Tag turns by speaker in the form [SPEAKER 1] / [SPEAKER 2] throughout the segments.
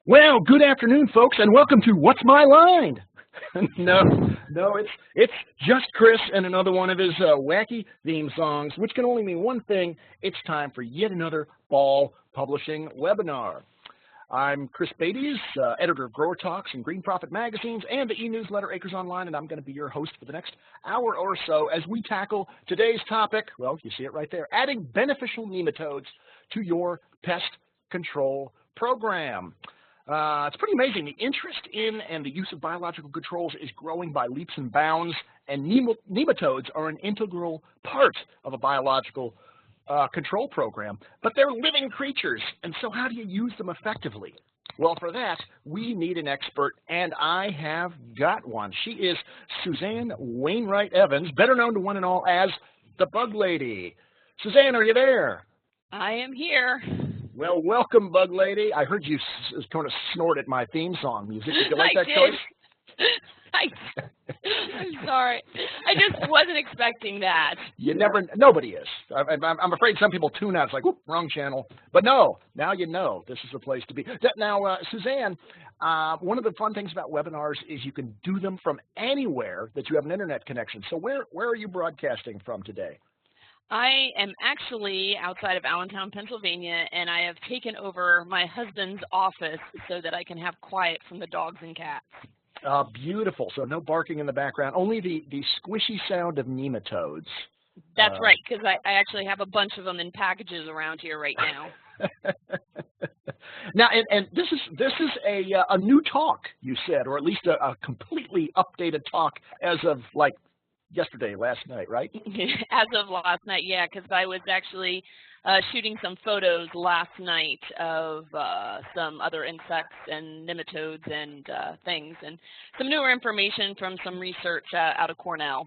[SPEAKER 1] Well, good afternoon, folks, and welcome to What's My Line? no, it's just Chris and another one of his wacky theme songs, which can only mean one thing. It's time for yet another Ball Publishing webinar. I'm Chris Beytes, editor of GrowerTalks and Green Profit magazines and the e-newsletter Acres Online, and I'm going to be your host for the next hour or so as we tackle today's topic. Well, you see it right there, adding beneficial nematodes to your pest control program. It's pretty amazing. The interest in and the use of biological controls is growing by leaps and bounds, and nematodes are an integral part of a biological control program. But they're living creatures, and so how do you use them effectively? Well, for that, we need an expert, and I have got one. She is Suzanne Wainwright-Evans, better known to one and all as the Buglady. Suzanne, are you there?
[SPEAKER 2] I am here.
[SPEAKER 1] Well, welcome, Buglady. I heard you kind of snort at my theme song music. Did you like that choice?
[SPEAKER 2] I'm sorry. I just wasn't expecting that.
[SPEAKER 1] Nobody is. I'm afraid some people tune out. It's like, whoop, wrong channel. But no, now you know this is the place to be. Now, Suzanne, one of the fun things about webinars is you can do them from anywhere that you have an internet connection. So where are you broadcasting from today?
[SPEAKER 2] I am actually outside of Allentown, Pennsylvania, and I have taken over my husband's office so that I can have quiet from the dogs and cats.
[SPEAKER 1] Beautiful. So no barking in the background, only the squishy sound of nematodes.
[SPEAKER 2] That's right, because I actually have a bunch of them in packages around here right now.
[SPEAKER 1] Now, and this is a new talk, you said, or at least a completely updated talk as of like yesterday, last night, right?
[SPEAKER 2] As of last night, yeah, because I was actually shooting some photos last night of some other insects and nematodes and things, and some newer information from some research out of Cornell.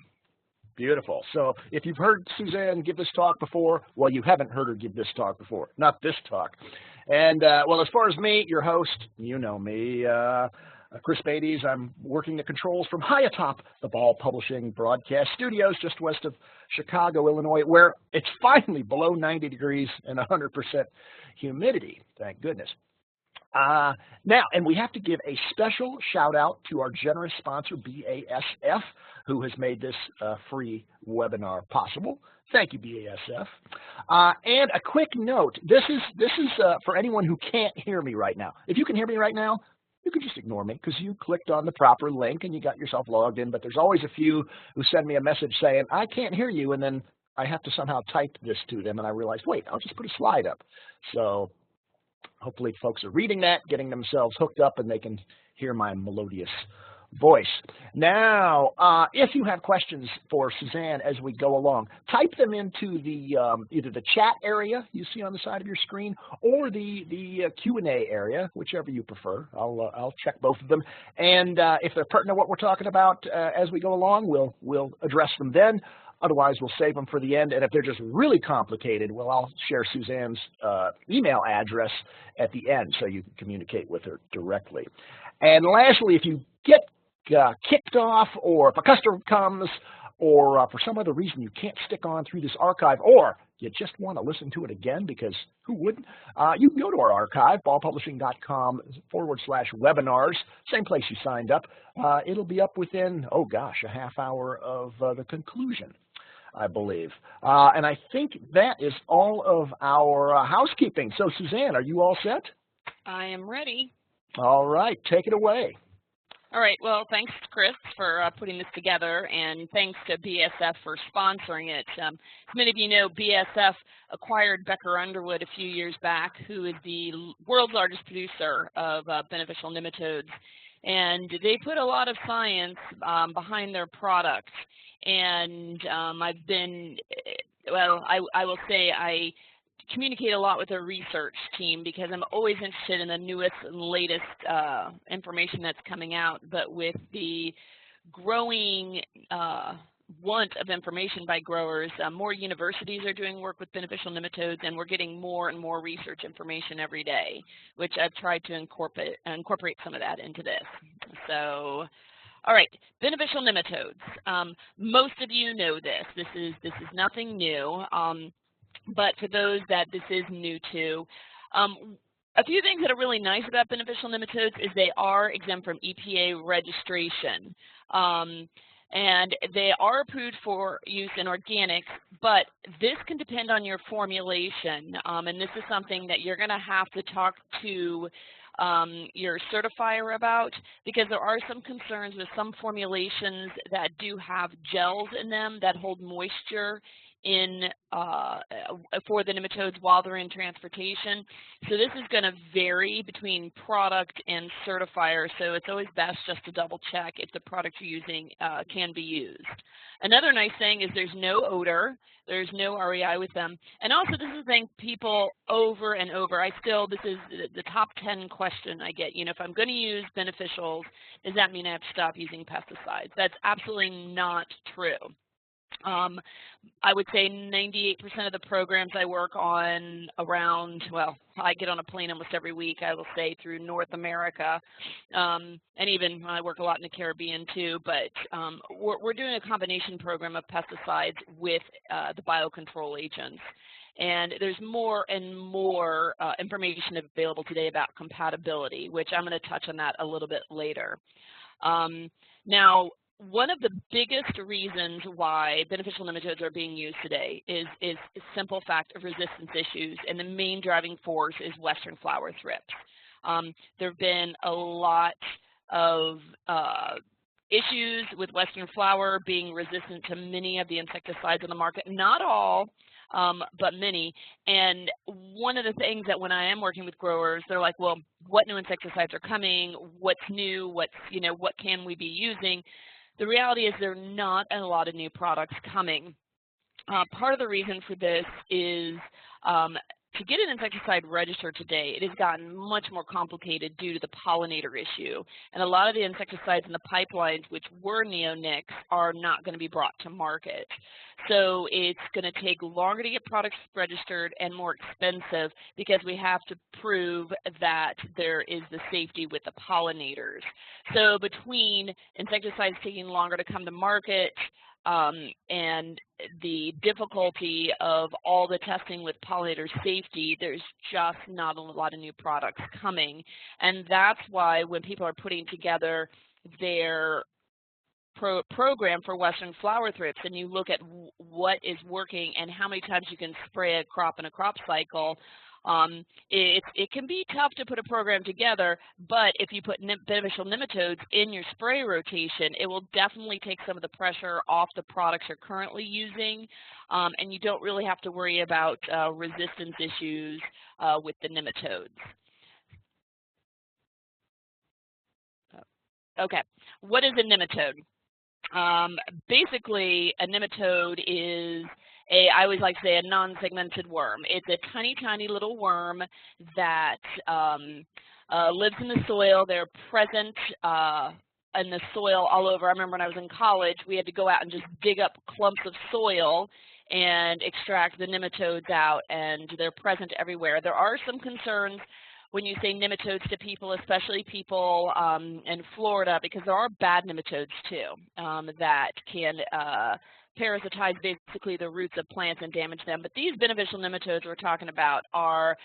[SPEAKER 1] Beautiful. So if you've heard Suzanne give this talk before, well, you haven't heard her give this talk before, not this talk. And, well, as far as me, your host, you know me, Chris Beytes. I'm working the controls from high atop the Ball Publishing broadcast studios just west of Chicago, Illinois, where it's finally below 90 degrees and 100% humidity. Thank goodness. Now, and we have to give a special shout out to our generous sponsor, BASF, who has made this free webinar possible. Thank you, BASF. And a quick note, this is for anyone who can't hear me right now. If you can hear me right now, you can just ignore me because you clicked on the proper link and you got yourself logged in. But there's always a few who send me a message saying, I can't hear you, and then I have to somehow type this to them, and I realized, wait, I'll just put a slide up. So hopefully folks are reading that, getting themselves hooked up, and they can hear my melodious voice. Now, if you have questions for Suzanne as we go along, type them into the either the chat area you see on the side of your screen or the Q&A area, whichever you prefer. I'll check both of them, and if they're pertinent to what we're talking about as we go along, we'll address them then. Otherwise, we'll save them for the end, and if they're just really complicated, well, I'll share Suzanne's email address at the end so you can communicate with her directly. And lastly, if you get kicked off, or if a customer comes, or for some other reason you can't stick on through this archive, or you just want to listen to it again, because who wouldn't, you can go to our archive, ballpublishing.com/webinars, same place you signed up. It'll be up within, oh gosh, a half hour of the conclusion, I believe. And I think that is all of our housekeeping. So Suzanne, are you all set?
[SPEAKER 2] I am ready.
[SPEAKER 1] All right, take it away.
[SPEAKER 2] All right, well, thanks, Chris, for putting this together, and thanks to BASF for sponsoring it. As many of you know, BASF acquired Becker Underwood a few years back, who is the world's largest producer of beneficial nematodes, and they put a lot of science behind their products. And I've been, well, I will say I communicate a lot with our research team because I'm always interested in the newest and latest information that's coming out. But with the growing want of information by growers, more universities are doing work with beneficial nematodes, and we're getting more and more research information every day, which I've tried to incorporate some of that into this. So, all right, beneficial nematodes. Most of you know this. This is nothing new. But for those that this is new to, A few things that are really nice about beneficial nematodes is they are exempt from EPA registration. And they are approved for use in organics, but this can depend on your formulation. And this is something that you're going to have to talk to your certifier about, because there are some concerns with some formulations that do have gels in them that hold moisture in for the nematodes while they're in transportation. So this is going to vary between product and certifier, so it's always best just to double check if the product you're using can be used. Another nice thing is there's no odor, there's no REI with them, and also this is a thing people over and over, this is the top 10 question I get, if I'm going to use beneficials, does that mean I have to stop using pesticides? That's absolutely not true. I would say 98% of the programs I work on around, well, I get on a plane almost every week, I will say, through North America, and even I work a lot in the Caribbean too, but we're doing a combination program of pesticides with the biocontrol agents. And there's more and more information available today about compatibility, which I'm going to touch on that a little bit later. Now, one of the biggest reasons why beneficial nematodes are being used today is a simple fact of resistance issues, and the main driving force is western flower thrips. There have been a lot of issues with western flower being resistant to many of the insecticides on the market, not all, but many. And one of the things that when I am working with growers, they're like, well, what new insecticides are coming? What's new? What can we be using? The reality is there are not a lot of new products coming. Part of the reason for this is to get an insecticide registered today, it has gotten much more complicated due to the pollinator issue. And a lot of the insecticides in the pipelines, which were neonics, are not going to be brought to market. So it's going to take longer to get products registered and more expensive because we have to prove that there is the safety with the pollinators. So between insecticides taking longer to come to market, and the difficulty of all the testing with pollinator safety, there's just not a lot of new products coming. And that's why when people are putting together their program for western flower thrips and you look at what is working and how many times you can spray a crop in a crop cycle, it can be tough to put a program together, but if you put beneficial nematodes in your spray rotation, it will definitely take some of the pressure off the products you're currently using, and you don't really have to worry about resistance issues with the nematodes. Okay, what is a nematode? Basically, a nematode is I always like to say a non-segmented worm. It's a tiny, tiny little worm that lives in the soil. They're present in the soil all over. I remember when I was in college, we had to go out and just dig up clumps of soil and extract the nematodes out, and they're present everywhere. There are some concerns when you say nematodes to people, especially people in Florida, because there are bad nematodes too that can parasitize basically the roots of plants and damage them. But these beneficial nematodes we're talking about are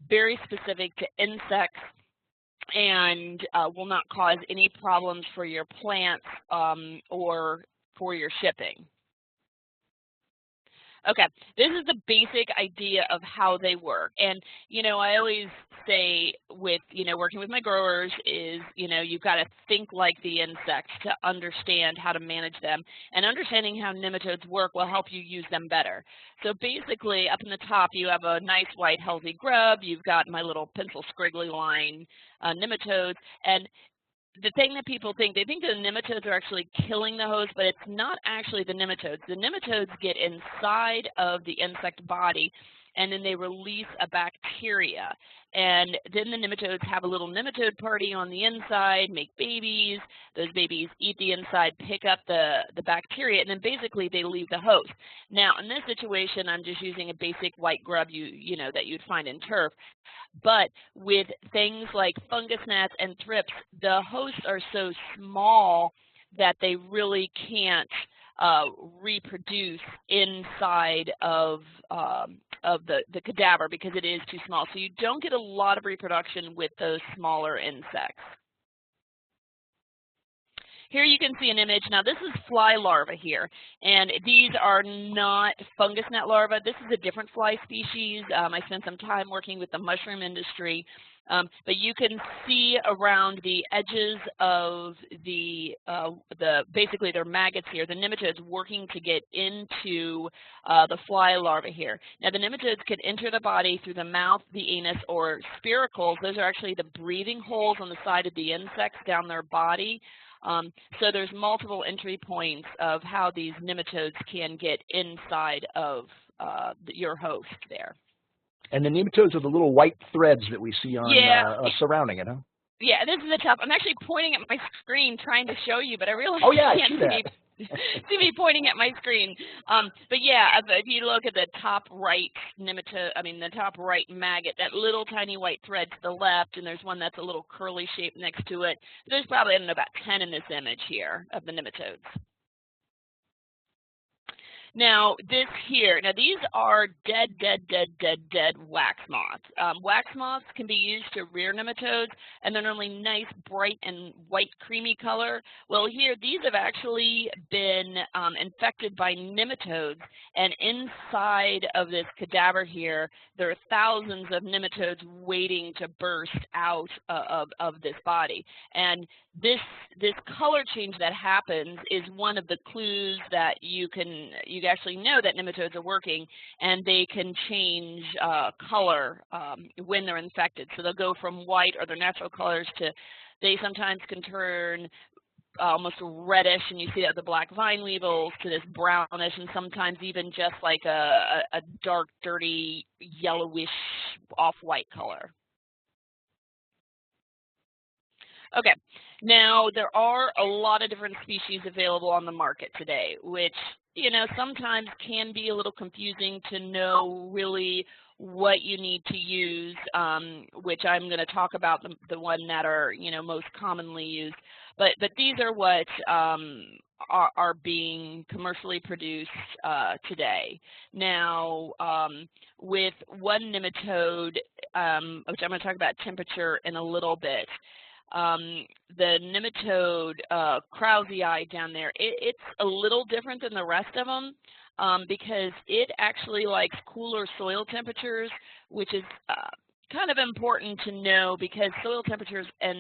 [SPEAKER 2] very specific to insects and will not cause any problems for your plants or for your shipping. Okay, this is the basic idea of how they work. And, I always say with, working with my growers is, you've got to think like the insects to understand how to manage them. And understanding how nematodes work will help you use them better. So basically, up in the top, you have a nice white healthy grub. You've got my little pencil squiggly line nematodes. And the thing that people think, they think the nematodes are actually killing the host, but it's not actually the nematodes. The nematodes get inside of the insect body, and then they release a bacteria. And then the nematodes have a little nematode party on the inside, make babies. Those babies eat the inside, pick up the bacteria, and then basically they leave the host. Now, in this situation, I'm just using a basic white grub that you'd find in turf. But with things like fungus gnats and thrips, the hosts are so small that they really can't reproduce inside of the cadaver because it is too small. So you don't get a lot of reproduction with those smaller insects. Here you can see an image. Now this is fly larvae here, and these are not fungus gnat larvae. This is a different fly species. I spent some time working with the mushroom industry, but you can see around the edges of basically their maggots here, the nematodes working to get into the fly larvae here. Now the nematodes can enter the body through the mouth, the anus, or spiracles. Those are actually the breathing holes on the side of the insects down their body. So there's multiple entry points of how these nematodes can get inside of your host there.
[SPEAKER 1] And the nematodes are the little white threads that we see on surrounding it, huh?
[SPEAKER 2] Yeah, this is a tough. I'm actually pointing at my screen trying to show you, but I realize
[SPEAKER 1] you
[SPEAKER 2] can't
[SPEAKER 1] see that.
[SPEAKER 2] see me pointing at my screen. But yeah, if you look at the top right nematode, the top right maggot, that little tiny white thread to the left, and there's one that's a little curly shape next to it. There's probably, I don't know, about 10 in this image here of the nematodes. Now, this here, these are dead wax moths. Wax moths can be used to rear nematodes, and they're normally nice, bright, and white, creamy color. Well, here, these have actually been infected by nematodes, and inside of this cadaver here, there are thousands of nematodes waiting to burst out of this body. And this color change that happens is one of the clues that you actually know that nematodes are working, and they can change color when they're infected. So they'll go from white or their natural colors to, they sometimes can turn almost reddish, and you see that the black vine weevils, to this brownish, and sometimes even just like a dark, dirty, yellowish, off-white color. Okay, now there are a lot of different species available on the market today, which, sometimes can be a little confusing to know really what you need to use, which I'm going to talk about the one that are, most commonly used. But these are what are being commercially produced today. Now, with one nematode, which I'm going to talk about temperature in a little bit, the nematode Kraussei down there, it's a little different than the rest of them because it actually likes cooler soil temperatures, which is kind of important to know because soil temperatures and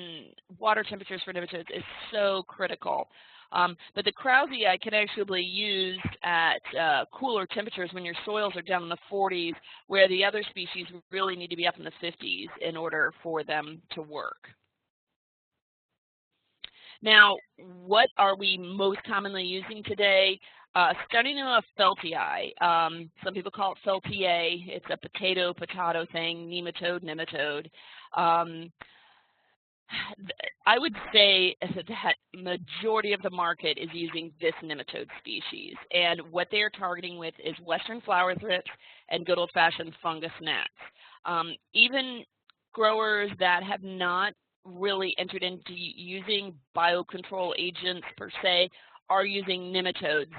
[SPEAKER 2] water temperatures for nematodes is so critical. But the Kraussei can actually be used at cooler temperatures when your soils are down in the 40s, where the other species really need to be up in the 50s in order for them to work. Now, what are we most commonly using today? Sternema feltii. Some people call it feltiae. It's a potato thing, nematode. I would say that majority of the market is using this nematode species, and what they are targeting with is western flower thrips and good old-fashioned fungus gnats. Even growers that have not really entered into using biocontrol agents per se are using nematodes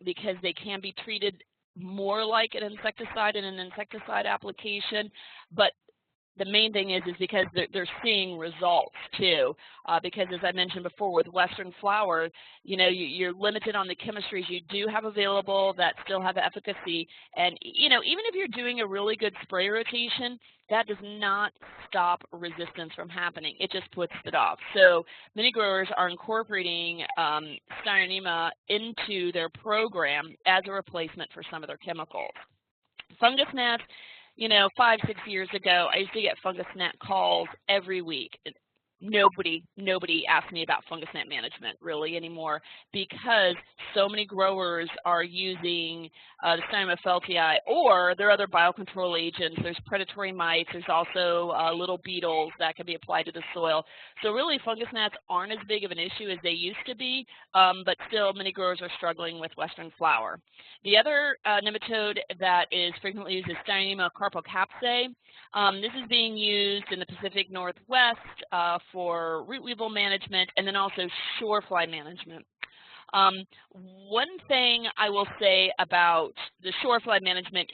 [SPEAKER 2] because they can be treated more like an insecticide in an insecticide application, but the main thing is because they're seeing results too. Because as I mentioned before, with western flower, you're limited on the chemistries you do have available that still have efficacy. And even if you're doing a really good spray rotation, that does not stop resistance from happening. It just puts it off. So many growers are incorporating Sternema into their program as a replacement for some of their chemicals. Fungus gnats. 5-6 years ago, I used to get fungus gnat calls every week. Nobody asks me about fungus gnat management really anymore because so many growers are using the Sternema feltii or there are other biocontrol agents. There's predatory mites. There's also little beetles that can be applied to the soil. So really fungus gnats aren't as big of an issue as they used to be, but still many growers are struggling with western flower. The other nematode that is frequently used is Sternema carpocapsae. This is being used in the Pacific Northwest for root weevil management and then also shore fly management. One thing I will say about the shore fly management,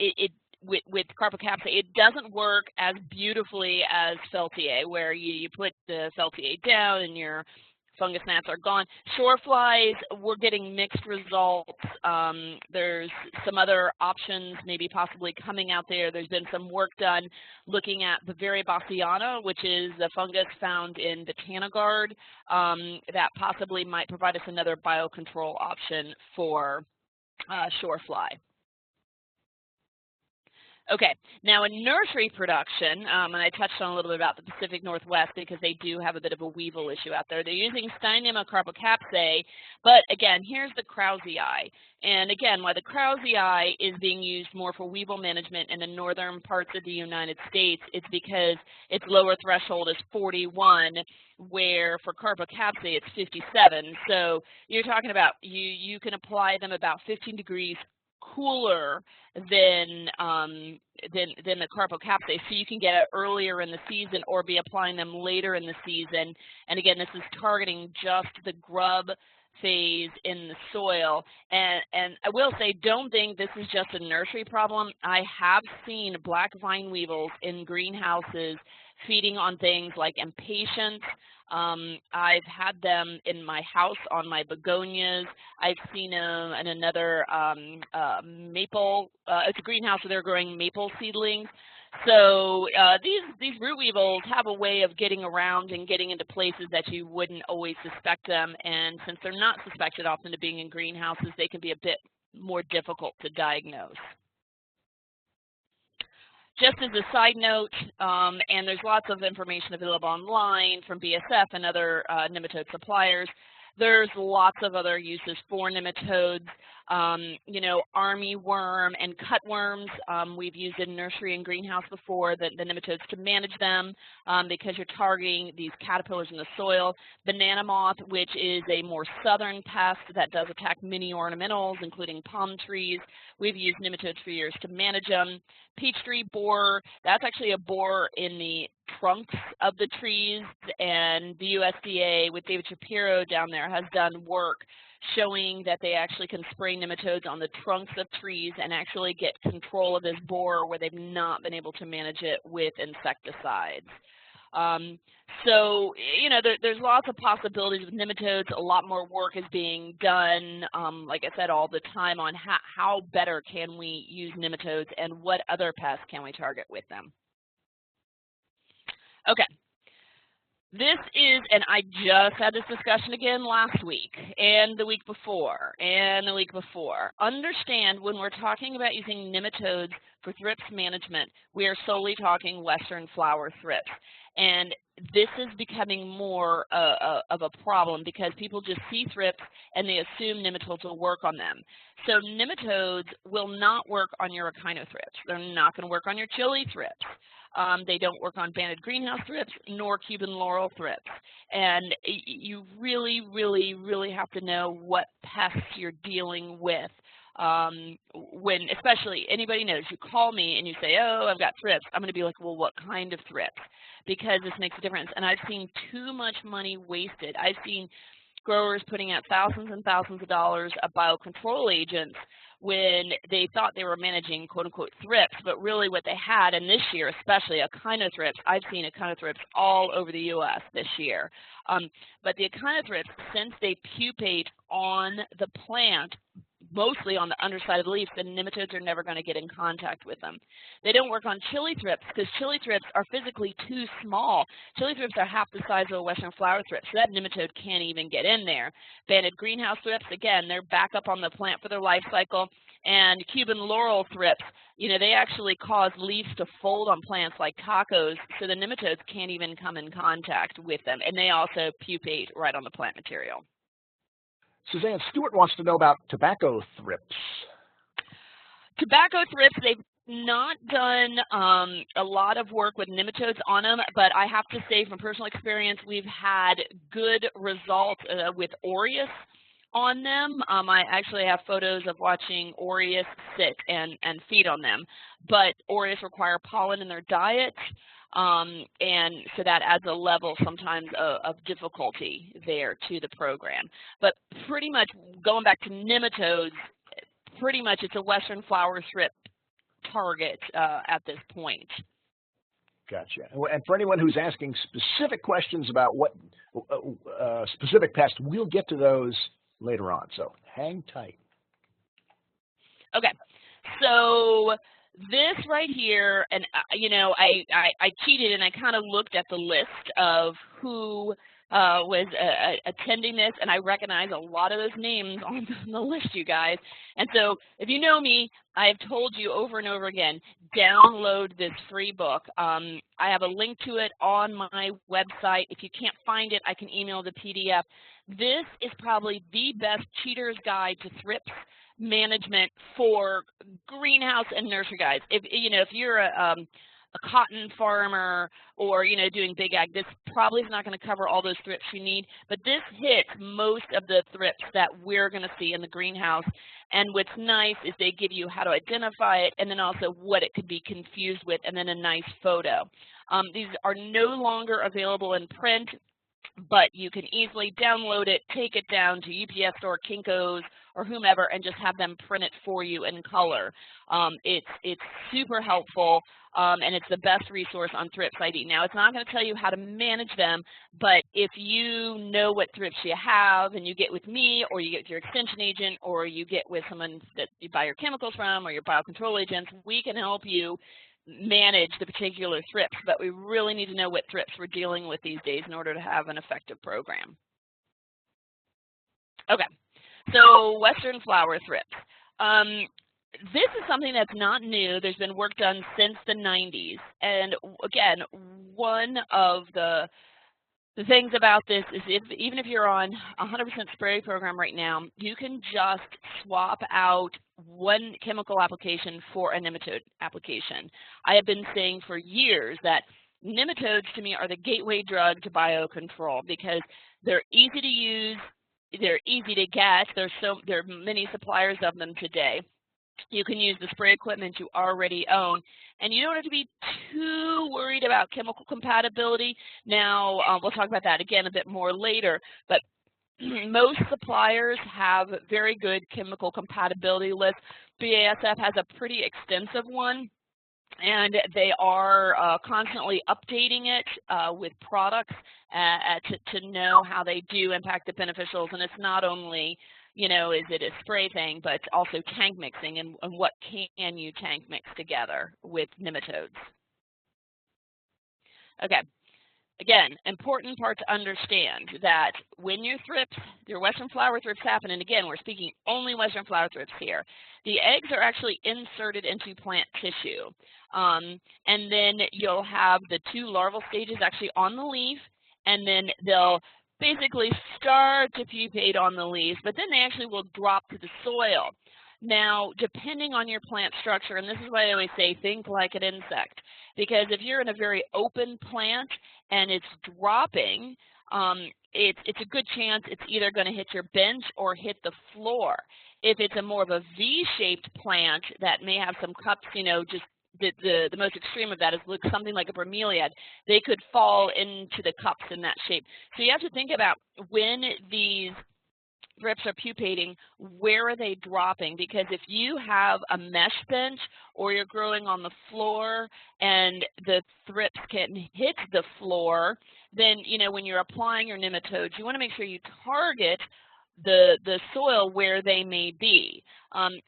[SPEAKER 2] with Carpocapsa, it doesn't work as beautifully as Feltier, where you put the Feltier down and your fungus gnats are gone. Shore flies, we're getting mixed results. There's some other options maybe possibly coming out there. There's been some work done looking at Bavaria bassiana, which is the fungus found in Botanigard, that possibly might provide us another biocontrol option for shore fly. Okay, now in nursery production, and I touched on a little bit about the Pacific Northwest because they do have a bit of a weevil issue out there. They're using Steinema carpocapsae, but again, here's the Krausei. And again, why the Krausei is being used more for weevil management in the northern parts of the United States, it's because its lower threshold is 41, where for carpocapsae it's 57. So you're talking about you can apply them about 15 degrees cooler than the carpocapsae, so you can get it earlier in the season or be applying them later in the season. And again, this is targeting just the grub phase in the soil. And I will say, don't think this is just a nursery problem. I have seen black vine weevils in greenhouses feeding on things like impatiens. I've had them in my house on my begonias. I've seen them in another maple. It's a greenhouse where they're growing maple seedlings. So these root weevils have a way of getting around and getting into places that you wouldn't always suspect them. And since they're not suspected often of being in greenhouses, they can be a bit more difficult to diagnose. Just as a side note, and there's lots of information available online from BSF and other nematode suppliers, there's lots of other uses for nematodes. You know, army worm and cutworms, we've used in nursery and greenhouse before, the nematodes to manage them because you're targeting these caterpillars in the soil. Banana moth, which is a more southern pest that does attack many ornamentals, including palm trees. We've used nematodes for years to manage them. Peach tree borer, that's actually a borer in the trunks of the trees, and the USDA with David Shapiro down there has done work showing that they actually can spray nematodes on the trunks of trees and actually get control of this borer where they've not been able to manage it with insecticides. So, you know, there's lots of possibilities with nematodes. A lot more work is being done, like I said, all the time on how better can we use nematodes and what other pests can we target with them. Okay. This is, and I just had this discussion again last week and the week before and the week before. Understand when we're talking about using nematodes for thrips management, we are solely talking western flower thrips. And this is becoming more of a problem because people just see thrips and they assume nematodes will work on them. So nematodes will not work on your echinothrips. They're not going to work on your chili thrips. They don't work on banded greenhouse thrips nor Cuban laurel thrips. And you really, really, really have to know what pests you're dealing with. When, especially, anybody knows, you call me and you say, oh, I've got thrips, I'm going to be like, well, what kind of thrips? Because this makes a difference. And I've seen too much money wasted. I've seen growers putting out thousands and thousands of dollars of biocontrol agents when they thought they were managing quote-unquote thrips, but really what they had, and this year especially, echinothrips, I've seen echinothrips all over the U.S. this year. But the echinothrips, since they pupate on the plant, mostly on the underside of the leaves, the nematodes are never going to get in contact with them. They don't work on chili thrips because chili thrips are physically too small. Chili thrips are half the size of a western flower thrip, so that nematode can't even get in there. Banded greenhouse thrips, again, they're back up on the plant for their life cycle. And Cuban laurel thrips, you know, they actually cause leaves to fold on plants like tacos, so the nematodes can't even come in contact with them. And they also pupate right on the plant material.
[SPEAKER 1] Suzanne, Stewart wants to know about tobacco thrips.
[SPEAKER 2] Tobacco thrips, they've not done a lot of work with nematodes on them, but I have to say from personal experience, we've had good results with aureus on them. I actually have photos of watching Aureus sit and feed on them, but Aureus require pollen in their diet, and so that adds a level sometimes of difficulty there to the program. But pretty much going back to nematodes, pretty much it's a western flower thrip target at this point.
[SPEAKER 1] Gotcha. And for anyone who's asking specific questions about what specific pest, we'll get to those later on, so hang tight.
[SPEAKER 2] Okay, so this right here, and you know, I cheated and I kind of looked at the list of who was attending this, and I recognize a lot of those names on the list, you guys. And so if you know me, I have told you over and over again, download this free book. I have a link to it on my website. If you can't find it, I can email the PDF. This is probably the best cheater's guide to thrips management for greenhouse and nursery guys. If you're a cotton farmer or doing big ag, this probably is not going to cover all those thrips you need, but this hits most of the thrips that we're going to see in the greenhouse. And what's nice is they give you how to identify it, and then also what it could be confused with, and then a nice photo. These are no longer available in print, but you can easily download it, take it down to UPS Store, Kinko's, or whomever, and just have them print it for you in color. It's super helpful, and it's the best resource on Thrips ID. Now, it's not going to tell you how to manage them, but if you know what thrips you have, and you get with me, or you get with your extension agent, or you get with someone that you buy your chemicals from, or your biocontrol agents, we can help you manage the particular thrips, but we really need to know what thrips we're dealing with these days in order to have an effective program. Okay, so western flower thrips. This is something that's not new. There's been work done since the 90s, and again, one of the things about this is even if you're on 100% spray program right now, you can just swap out one chemical application for a nematode application. I have been saying for years that nematodes to me are the gateway drug to biocontrol because they're easy to use, they're easy to get, there are many suppliers of them today. You can use the spray equipment you already own, and you don't have to be too worried about chemical compatibility. Now, we'll talk about that again a bit more later, but most suppliers have very good chemical compatibility lists. BASF has a pretty extensive one, and they are constantly updating it with products to know how they do impact the beneficials, and it's not only is it a spray thing, but also tank mixing and what can you tank mix together with nematodes. Okay, again, important part to understand that when your thrips, your western flower thrips happen, and again, we're speaking only western flower thrips here, the eggs are actually inserted into plant tissue. And then you'll have the two larval stages actually on the leaf, and then they'll basically start to pupate on the leaves, but then they actually will drop to the soil. Now, depending on your plant structure, and this is why I always say think like an insect, because if you're in a very open plant and it's dropping, it's a good chance it's either going to hit your bench or hit the floor. If it's a more of a V-shaped plant that may have some cups, just the most extreme of that is something like a bromeliad. They could fall into the cups in that shape. So you have to think about when these thrips are pupating, where are they dropping? Because if you have a mesh bench or you're growing on the floor and the thrips can hit the floor, then when you're applying your nematodes, you want to make sure you target the soil where they may be.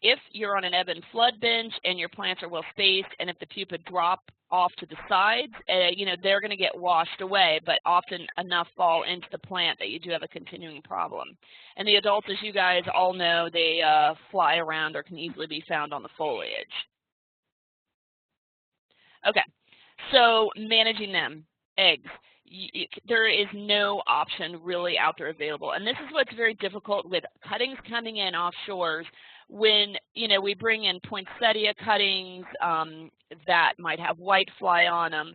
[SPEAKER 2] If you're on an ebb and flood bench and your plants are well spaced, and if the pupa drop off to the sides, they're going to get washed away, but often enough fall into the plant that you do have a continuing problem. And the adults, as you guys all know, they fly around or can easily be found on the foliage. Okay, so managing them, eggs. There is no option really out there available. And this is what's very difficult with cuttings coming in offshores when, we bring in poinsettia cuttings that might have white fly on them.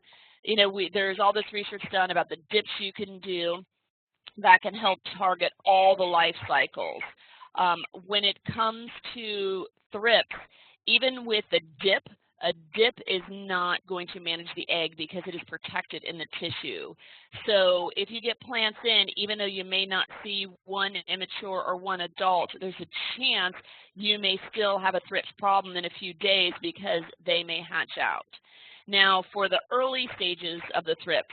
[SPEAKER 2] There's all this research done about the dips you can do. that can help target all the life cycles. When it comes to thrips, even with a dip is not going to manage the egg because it is protected in the tissue. So if you get plants in, even though you may not see one immature or one adult, there's a chance you may still have a thrips problem in a few days because they may hatch out. Now, for the early stages of the thrips,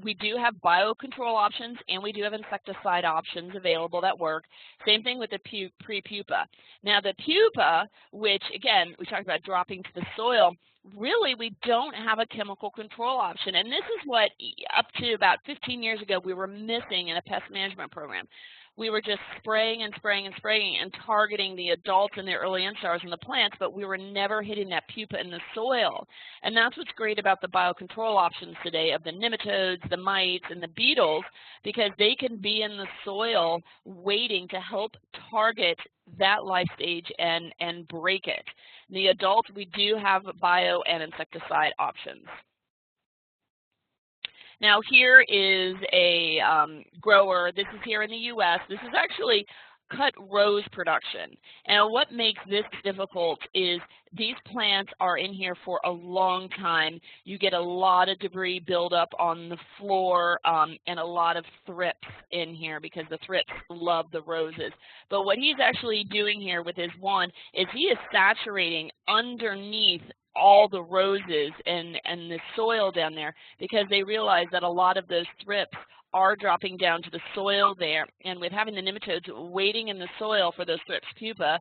[SPEAKER 2] we do have biocontrol options and we do have insecticide options available that work. Same thing with the pre-pupa. Now the pupa, which again, we talked about dropping to the soil, really we don't have a chemical control option. And this is what up to about 15 years ago we were missing in a pest management program. We were just spraying and spraying and spraying and targeting the adults and the early instars in the plants, but we were never hitting that pupa in the soil. And that's what's great about the biocontrol options today of the nematodes, the mites, and the beetles, because they can be in the soil waiting to help target that life stage and break it. In the adult, we do have bio and insecticide options. Now here is a grower. This is here in the U.S. This is actually cut rose production. And what makes this difficult is these plants are in here for a long time. You get a lot of debris buildup on the floor and a lot of thrips in here because the thrips love the roses. But what he's actually doing here with his wand is he is saturating underneath all the roses and the soil down there because they realize that a lot of those thrips are dropping down to the soil there, and with having the nematodes waiting in the soil for those thrips pupa,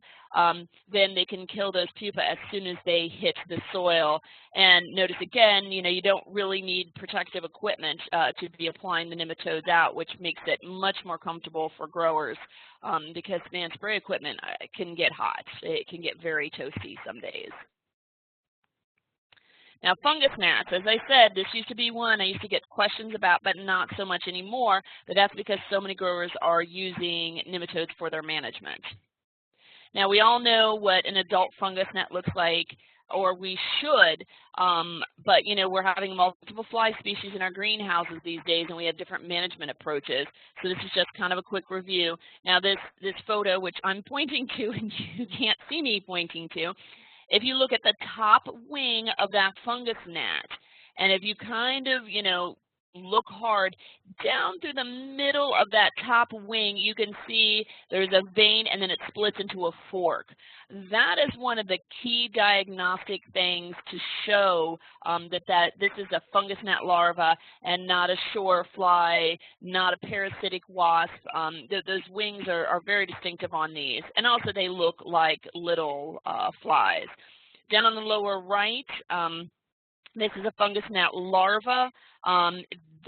[SPEAKER 2] then they can kill those pupa as soon as they hit the soil. And notice again, you don't really need protective equipment to be applying the nematodes out, which makes it much more comfortable for growers because man spray equipment can get hot. It can get very toasty some days. Now, fungus gnats, as I said, this used to be one I used to get questions about, but not so much anymore. But that's because so many growers are using nematodes for their management. Now, we all know what an adult fungus gnat looks like, or we should, but, we're having multiple fly species in our greenhouses these days, and we have different management approaches. So this is just kind of a quick review. Now, this photo, which I'm pointing to, and you can't see me pointing to, if you look at the top wing of that fungus gnat, and if you kind of, look hard, down through the middle of that top wing, you can see there's a vein and then it splits into a fork. That is one of the key diagnostic things to show that this is a fungus gnat larva and not a shore fly, not a parasitic wasp. Those wings are very distinctive on these. And also they look like little flies. Down on the lower right, this is a fungus gnat larva.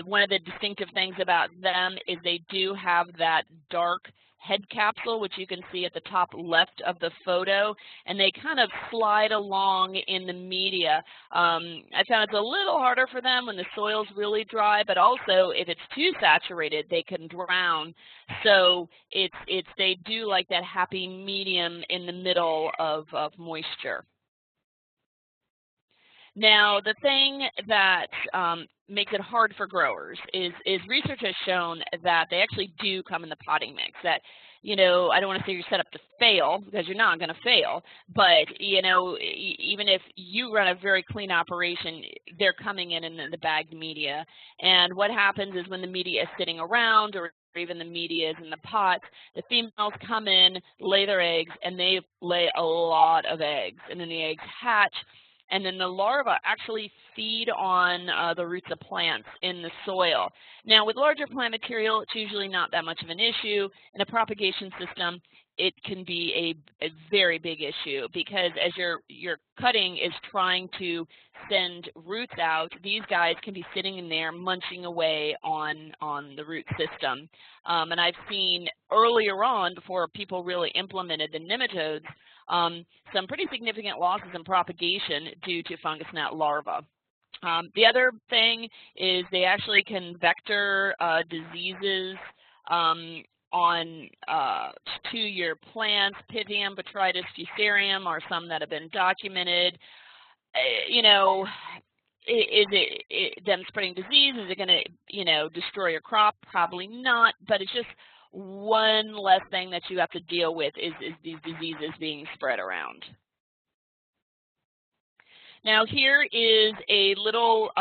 [SPEAKER 2] One of the distinctive things about them is they do have that dark head capsule, which you can see at the top left of the photo, and they kind of slide along in the media. I found it's a little harder for them when the soil's really dry, but also if it's too saturated, they can drown. So they do like that happy medium in the middle of moisture. Now, the thing that makes it hard for growers is research has shown that they actually do come in the potting mix. That, I don't want to say you're set up to fail because you're not going to fail, but, even if you run a very clean operation, they're coming in the bagged media. And what happens is when the media is sitting around or even the media is in the pots, the females come in, lay their eggs, and they lay a lot of eggs. And then the eggs hatch. And then the larvae actually feed on the roots of plants in the soil. Now, with larger plant material, it's usually not that much of an issue. In a propagation system, it can be a very big issue because as your cutting is trying to send roots out, these guys can be sitting in there munching away on the root system. And I've seen earlier on, before people really implemented the nematodes, some pretty significant losses in propagation due to fungus gnat larvae. The other thing is they actually can vector diseases to your plants. Pythium, Botrytis, Fusarium are some that have been documented. is it them spreading disease? Is it going to, you know, destroy your crop? Probably not, but it's just one less thing that you have to deal with is these diseases being spread around. Now here is a little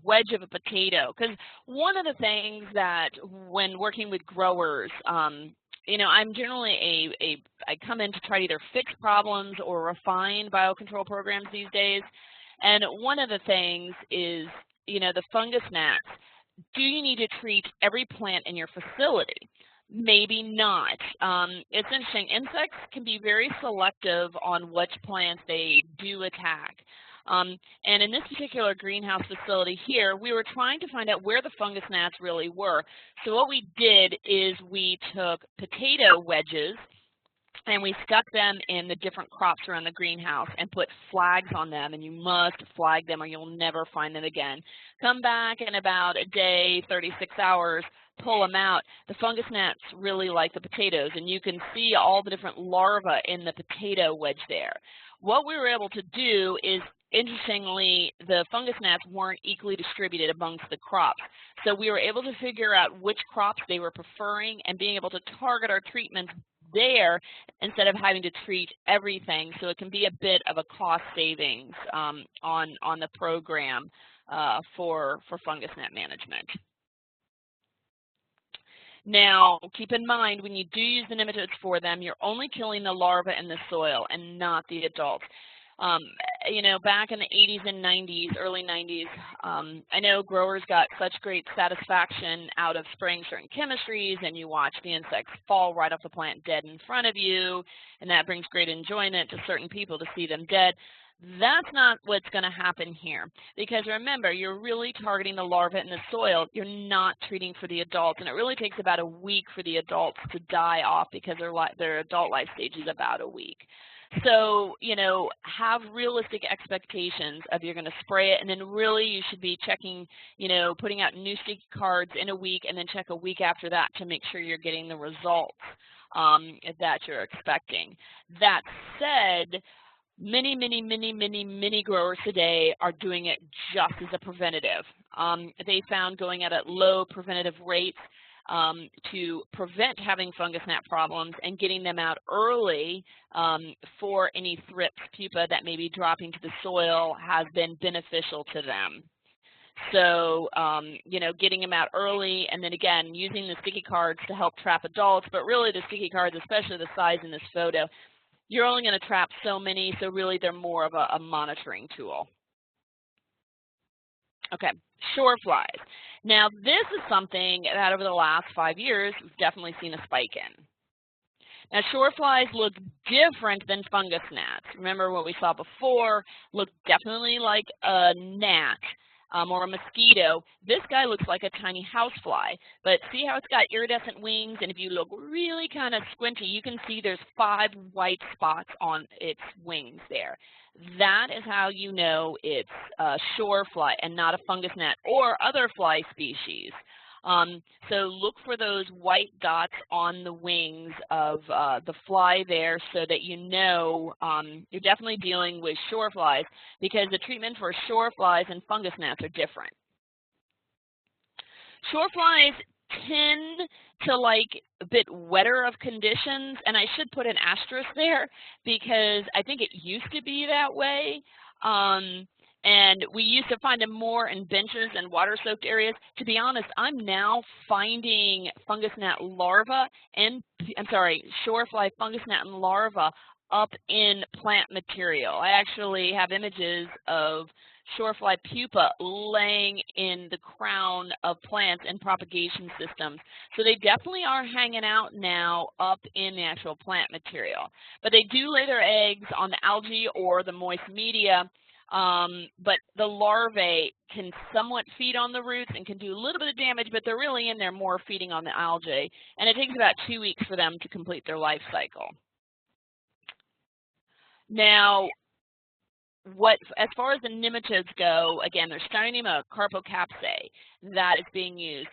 [SPEAKER 2] wedge of a potato, because one of the things that when working with growers, you know, I'm generally I come in to try to either fix problems or refine biocontrol programs these days. And one of the things is, you know, the fungus gnats. Do you need to treat every plant in your facility? Maybe not. It's interesting. Insects can be very selective on which plants they do attack. And in this particular greenhouse facility here, we were trying to find out where the fungus gnats really were. So what we did is we took potato wedges and we stuck them in the different crops around the greenhouse and put flags on them, and you must flag them or you'll never find them again. Come back in about a day, 36 hours, pull them out. The fungus gnats really like the potatoes, and you can see all the different larvae in the potato wedge there. What we were able to do is, interestingly, the fungus gnats weren't equally distributed amongst the crops. So we were able to figure out which crops they were preferring and being able to target our treatments there instead of having to treat everything. So it can be a bit of a cost savings on the program for fungus gnat management. Now, keep in mind, when you do use the nematodes for them, you're only killing the larvae in the soil and not the adults. You know, back in the 80s and 90s, early 90s, I know growers got such great satisfaction out of spraying certain chemistries, and you watch the insects fall right off the plant dead in front of you, and that brings great enjoyment to certain people to see them dead. That's not what's going to happen here, because remember, you're really targeting the larvae in the soil. You're not treating for the adults, and it really takes about a week for the adults to die off because their adult life stage is about a week. So, you know, have realistic expectations of you're going to spray it, and then really you should be checking, you know, putting out new sticky cards in a week, and then check a week after that to make sure you're getting the results that you're expecting. That said, many growers today are doing it just as a preventative. They found going at low preventative rates to prevent having fungus gnat problems and getting them out early for any thrips pupa that may be dropping to the soil has been beneficial to them. So, you know, getting them out early, and then again, using the sticky cards to help trap adults, but really the sticky cards, especially the size in this photo, you're only going to trap so many, so really they're more of a monitoring tool. Okay, shore flies. Now, this is something that over the last 5 years, we've definitely seen a spike in. Now, shore flies look different than fungus gnats. Remember what we saw before, looked definitely like a gnat or a mosquito. This guy looks like a tiny housefly, but see how it's got iridescent wings? And if you look really kind of squinty, you can see there's 5 white spots on its wings there. That is how you know it's a shore fly and not a fungus gnat or other fly species. So look for those white dots on the wings of the fly there so that you know you're definitely dealing with shore flies, because the treatment for shore flies and fungus gnats are different. Shore flies tend to like a bit wetter of conditions, and I should put an asterisk there because I think it used to be that way. And we used to find them more in benches and water-soaked areas. To be honest, I'm now finding fungus gnat larvae and, shore fly fungus gnat and larvae up in plant material. I actually have images of shore fly pupa laying in the crown of plants and propagation systems. So they definitely are hanging out now up in the actual plant material. But they do lay their eggs on the algae or the moist media. But the larvae can somewhat feed on the roots and can do a little bit of damage, but they're really in there more feeding on the algae. And it takes about 2 weeks for them to complete their life cycle. Now, as far as the nematodes go, again, there's Styrnema carpocapsae that is being used.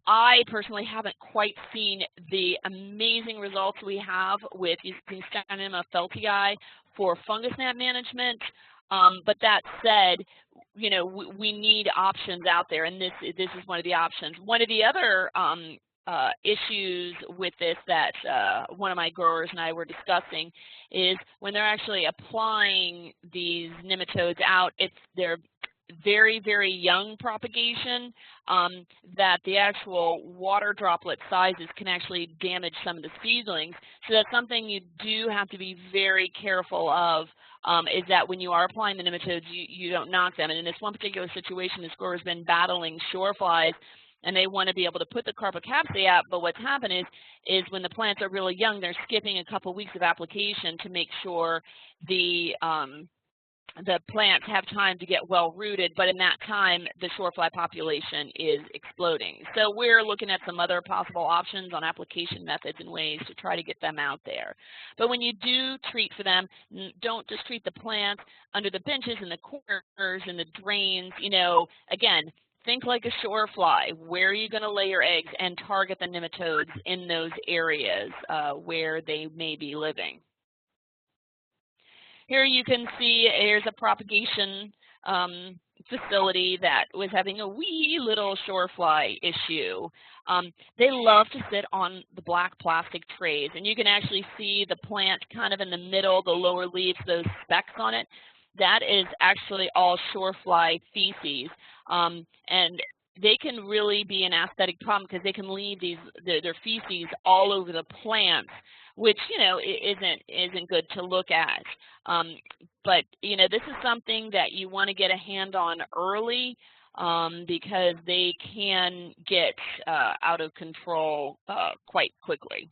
[SPEAKER 2] I personally haven't quite seen the amazing results we have with using Styrnema feltii for fungus gnat management. But that said, you know, we need options out there, and this is one of the options. One of the other issues with this that one of my growers and I were discussing is when they're actually applying these nematodes out, they're very, very young propagation, that the actual water droplet sizes can actually damage some of the seedlings. So that's something you do have to be very careful of, is that when you are applying the nematodes, you don't knock them. And in this one particular situation, this grower's been battling shore flies, and they want to be able to put the carpocapsae out, but what's happened is when the plants are really young, they're skipping a couple weeks of application to make sure the plants have time to get well rooted, but in that time, the shore fly population is exploding. So we're looking at some other possible options on application methods and ways to try to get them out there. But when you do treat for them, don't just treat the plants under the benches and the corners and the drains. You know, again, think like a shore fly. Where are you going to lay your eggs, and target the nematodes in those areas where they may be living. Here you can see here's a propagation facility that was having a wee little shore fly issue. They love to sit on the black plastic trays, and you can actually see the plant kind of in the middle, the lower leaves, those specks on it. That is actually all shore fly feces, and they can really be an aesthetic problem because they can leave their feces all over the plants, which, you know, isn't good to look at. But, you know, this is something that you want to get a hand on early, because they can get out of control quite quickly.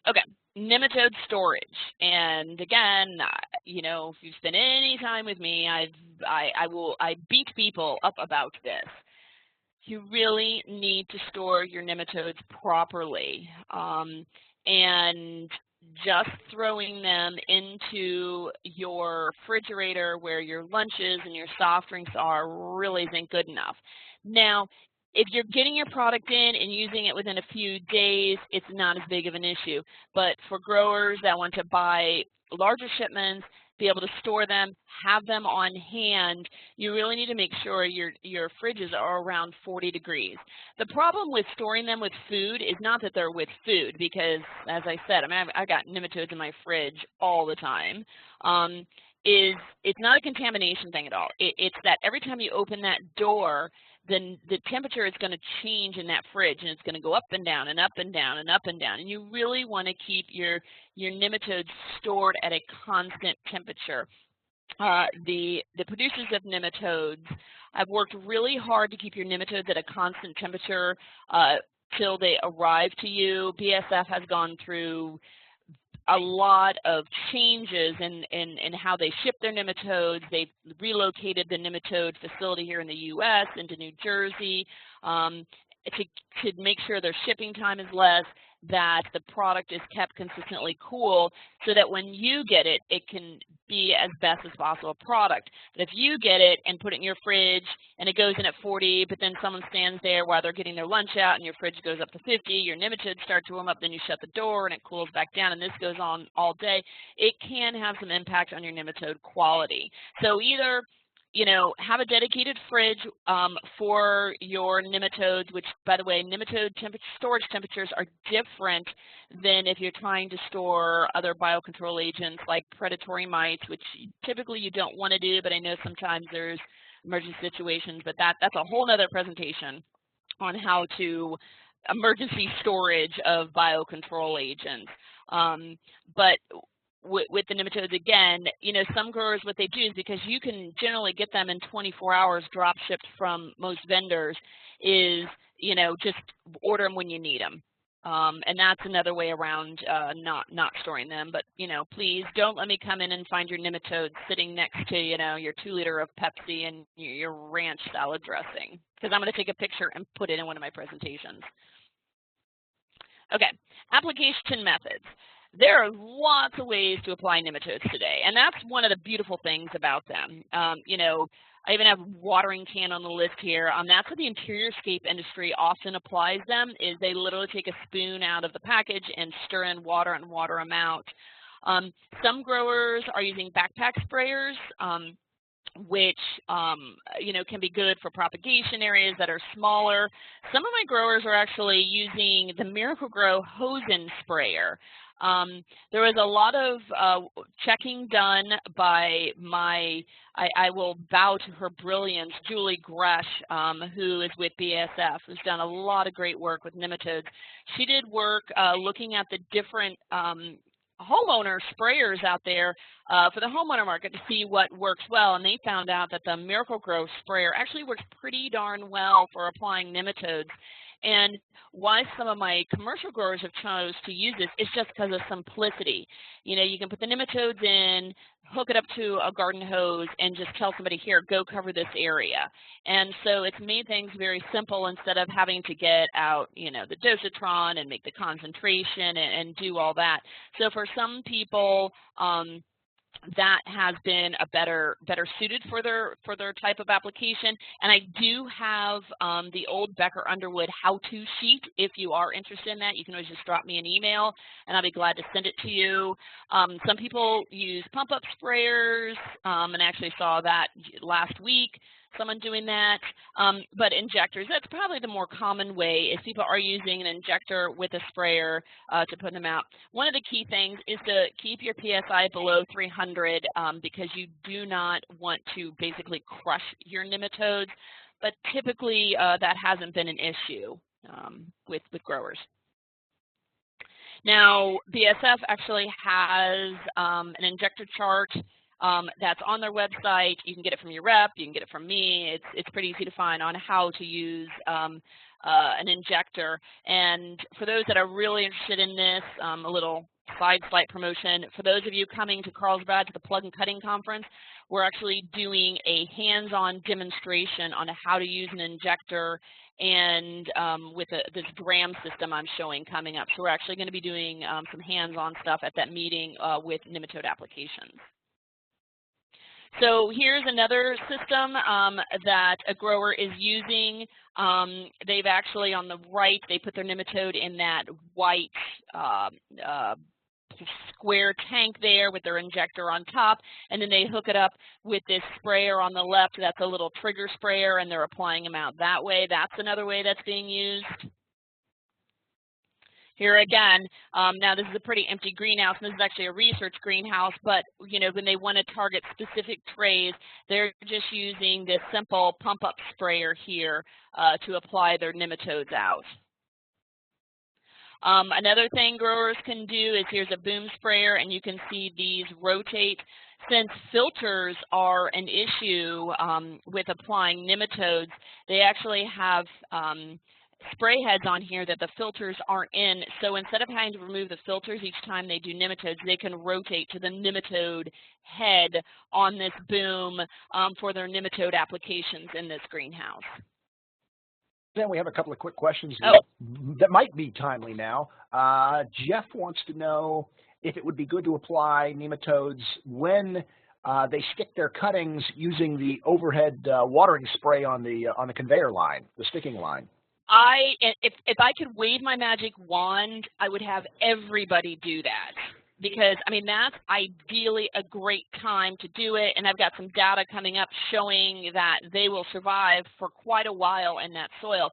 [SPEAKER 2] Okay, nematode storage. And again, you know, if you've spent any time with me, I beat people up about this. You really need to store your nematodes properly, and just throwing them into your refrigerator where your lunches and your soft drinks are really isn't good enough. Now, if you're getting your product in and using it within a few days, it's not as big of an issue. But for growers that want to buy larger shipments, be able to store them, have them on hand, you really need to make sure your fridges are around 40 degrees. The problem with storing them with food is not that they're with food, because, as I said, I mean, I've got nematodes in my fridge all the time. It's not a contamination thing at all. It's that every time you open that door, then the temperature is going to change in that fridge, and it's going to go up and down and up and down and up and down. And you really want to keep your nematodes stored at a constant temperature. The producers of nematodes have worked really hard to keep your nematodes at a constant temperature till they arrive to you. BASF has gone through a lot of changes in how they ship their nematodes. They've relocated the nematode facility here in the U.S. into New Jersey to make sure their shipping time is less, that the product is kept consistently cool, so that when you get it, it can be as best as possible product. But if you get it and put it in your fridge and it goes in at 40, but then someone stands there while they're getting their lunch out and your fridge goes up to 50, your nematodes start to warm up, then you shut the door and it cools back down, and this goes on all day, it can have some impact on your nematode quality. So either, you know, have a dedicated fridge for your nematodes, which, by the way, nematode storage temperatures are different than if you're trying to store other biocontrol agents like predatory mites, which typically you don't want to do, but I know sometimes there's emergency situations, but that's a whole other presentation on how to emergency storage of biocontrol agents. But with the nematodes, again, you know, some growers, what they do is, because you can generally get them in 24 hours drop shipped from most vendors, is, you know, just order them when you need them. And that's another way around not storing them. But, you know, please don't let me come in and find your nematodes sitting next to, you know, your 2 liter of Pepsi and your ranch salad dressing, because I'm going to take a picture and put it in one of my presentations. Okay, application methods. There are lots of ways to apply nematodes today, and that's one of the beautiful things about them. You know, I even have watering can on the list here. That's how the interior scape industry often applies them, is they literally take a spoon out of the package and stir in water and water them out. Some growers are using backpack sprayers, which can be good for propagation areas that are smaller. Some of my growers are actually using the Miracle-Gro Hosen sprayer. There was a lot of checking done by I will bow to her brilliance, Julie Gresh, who is with BASF, who's done a lot of great work with nematodes. She did work looking at the different homeowner sprayers out there for the homeowner market to see what works well, and they found out that the Miracle-Gro sprayer actually works pretty darn well for applying nematodes. And why some of my commercial growers have chose to use this is just because of simplicity. You can put the nematodes in, hook it up to a garden hose, and just tell somebody, here, go cover this area. And so it's made things very simple instead of having to get out, the dosatron and make the concentration and do all that. So for some people, that has been a better suited for their type of application. And I do have the old Becker Underwood how-to sheet. If you are interested in that, you can always just drop me an email, and I'll be glad to send it to you. Some people use pump-up sprayers, and I actually saw that last week, someone doing that. But injectors, that's probably the more common way, if people are using an injector with a sprayer to put them out. One of the key things is to keep your PSI below 300 because you do not want to basically crush your nematodes, but typically that hasn't been an issue with growers. Now, BASF actually has an injector chart that's on their website. You can get it from your rep, you can get it from me. It's pretty easy to find on how to use an injector. And for those that are really interested in this, a little slight promotion. For those of you coming to Carlsbad to the Plug and Cutting Conference, we're actually doing a hands-on demonstration on how to use an injector and with this gram system I'm showing coming up. So we're actually going to be doing some hands-on stuff at that meeting with nematode applications. So here's another system that a grower is using. They've actually, on the right, they put their nematode in that white square tank there with their injector on top, and then they hook it up with this sprayer on the left. That's a little trigger sprayer, and they're applying them out that way. That's another way that's being used. Here again, now this is a pretty empty greenhouse, and this is actually a research greenhouse, but when they want to target specific trays, they're just using this simple pump-up sprayer here to apply their nematodes out. Another thing growers can do is here's a boom sprayer, and you can see these rotate. Since filters are an issue with applying nematodes, they actually have spray heads on here that the filters aren't in. So instead of having to remove the filters each time they do nematodes, they can rotate to the nematode head on this boom for their nematode applications in this greenhouse.
[SPEAKER 1] Then we have a couple of quick questions that might be timely now. Jeff wants to know if it would be good to apply nematodes when they stick their cuttings using the overhead watering spray on the conveyor line, the sticking line.
[SPEAKER 2] If I could wave my magic wand, I would have everybody do that, because I mean that's ideally a great time to do it, and I've got some data coming up showing that they will survive for quite a while in that soil.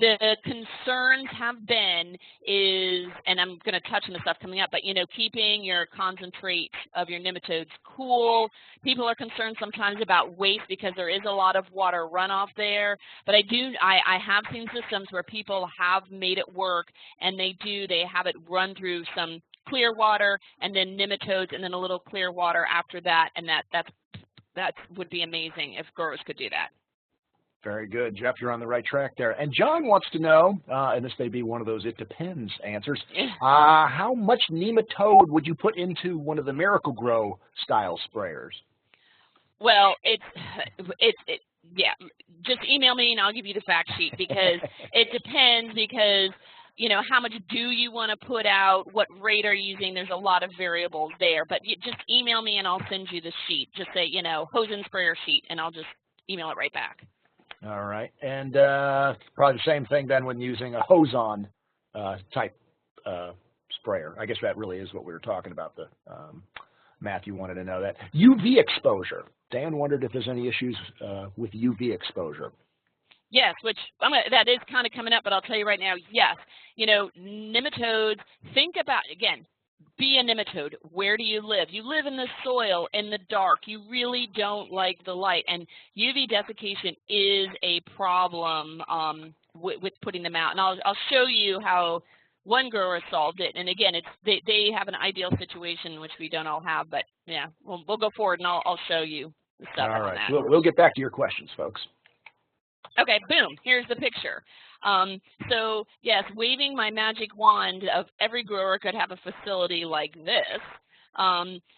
[SPEAKER 2] The concerns have been and I'm going to touch on the stuff coming up, but keeping your concentrate of your nematodes cool. People are concerned sometimes about waste because there is a lot of water runoff there, but I have seen systems where people have made it work, and they have it run through some clear water and then nematodes and then a little clear water after that, and that would be amazing if growers could do that.
[SPEAKER 1] Very good. Jeff, you're on the right track there. And John wants to know, and this may be one of those it depends answers, how much nematode would you put into one of the Miracle-Gro style sprayers?
[SPEAKER 2] Well, yeah, just email me and I'll give you the fact sheet, because it depends, because how much do you want to put out, what rate are you using, there's a lot of variables there, but just email me and I'll send you the sheet. Just say, hose sprayer sheet, and I'll just email it right back.
[SPEAKER 1] All right, and probably the same thing then when using a hose-on type sprayer. I guess that really is what we were talking about. The Matthew wanted to know that. UV exposure. Dan wondered if there's any issues with UV exposure.
[SPEAKER 2] Yes, which that is kind of coming up, but I'll tell you right now, yes. You know, nematodes, think about, again, be a nematode. Where do you live? You live in the soil, in the dark. You really don't like the light. And UV desiccation is a problem with putting them out. And I'll show you how one grower solved it. And again, they have an ideal situation, which we don't all have. But yeah, we'll go forward and I'll show you the stuff.
[SPEAKER 1] All right, we'll get back to your questions, folks.
[SPEAKER 2] Okay, boom, here's the picture. So yes, waving my magic wand of every grower could have a facility like this.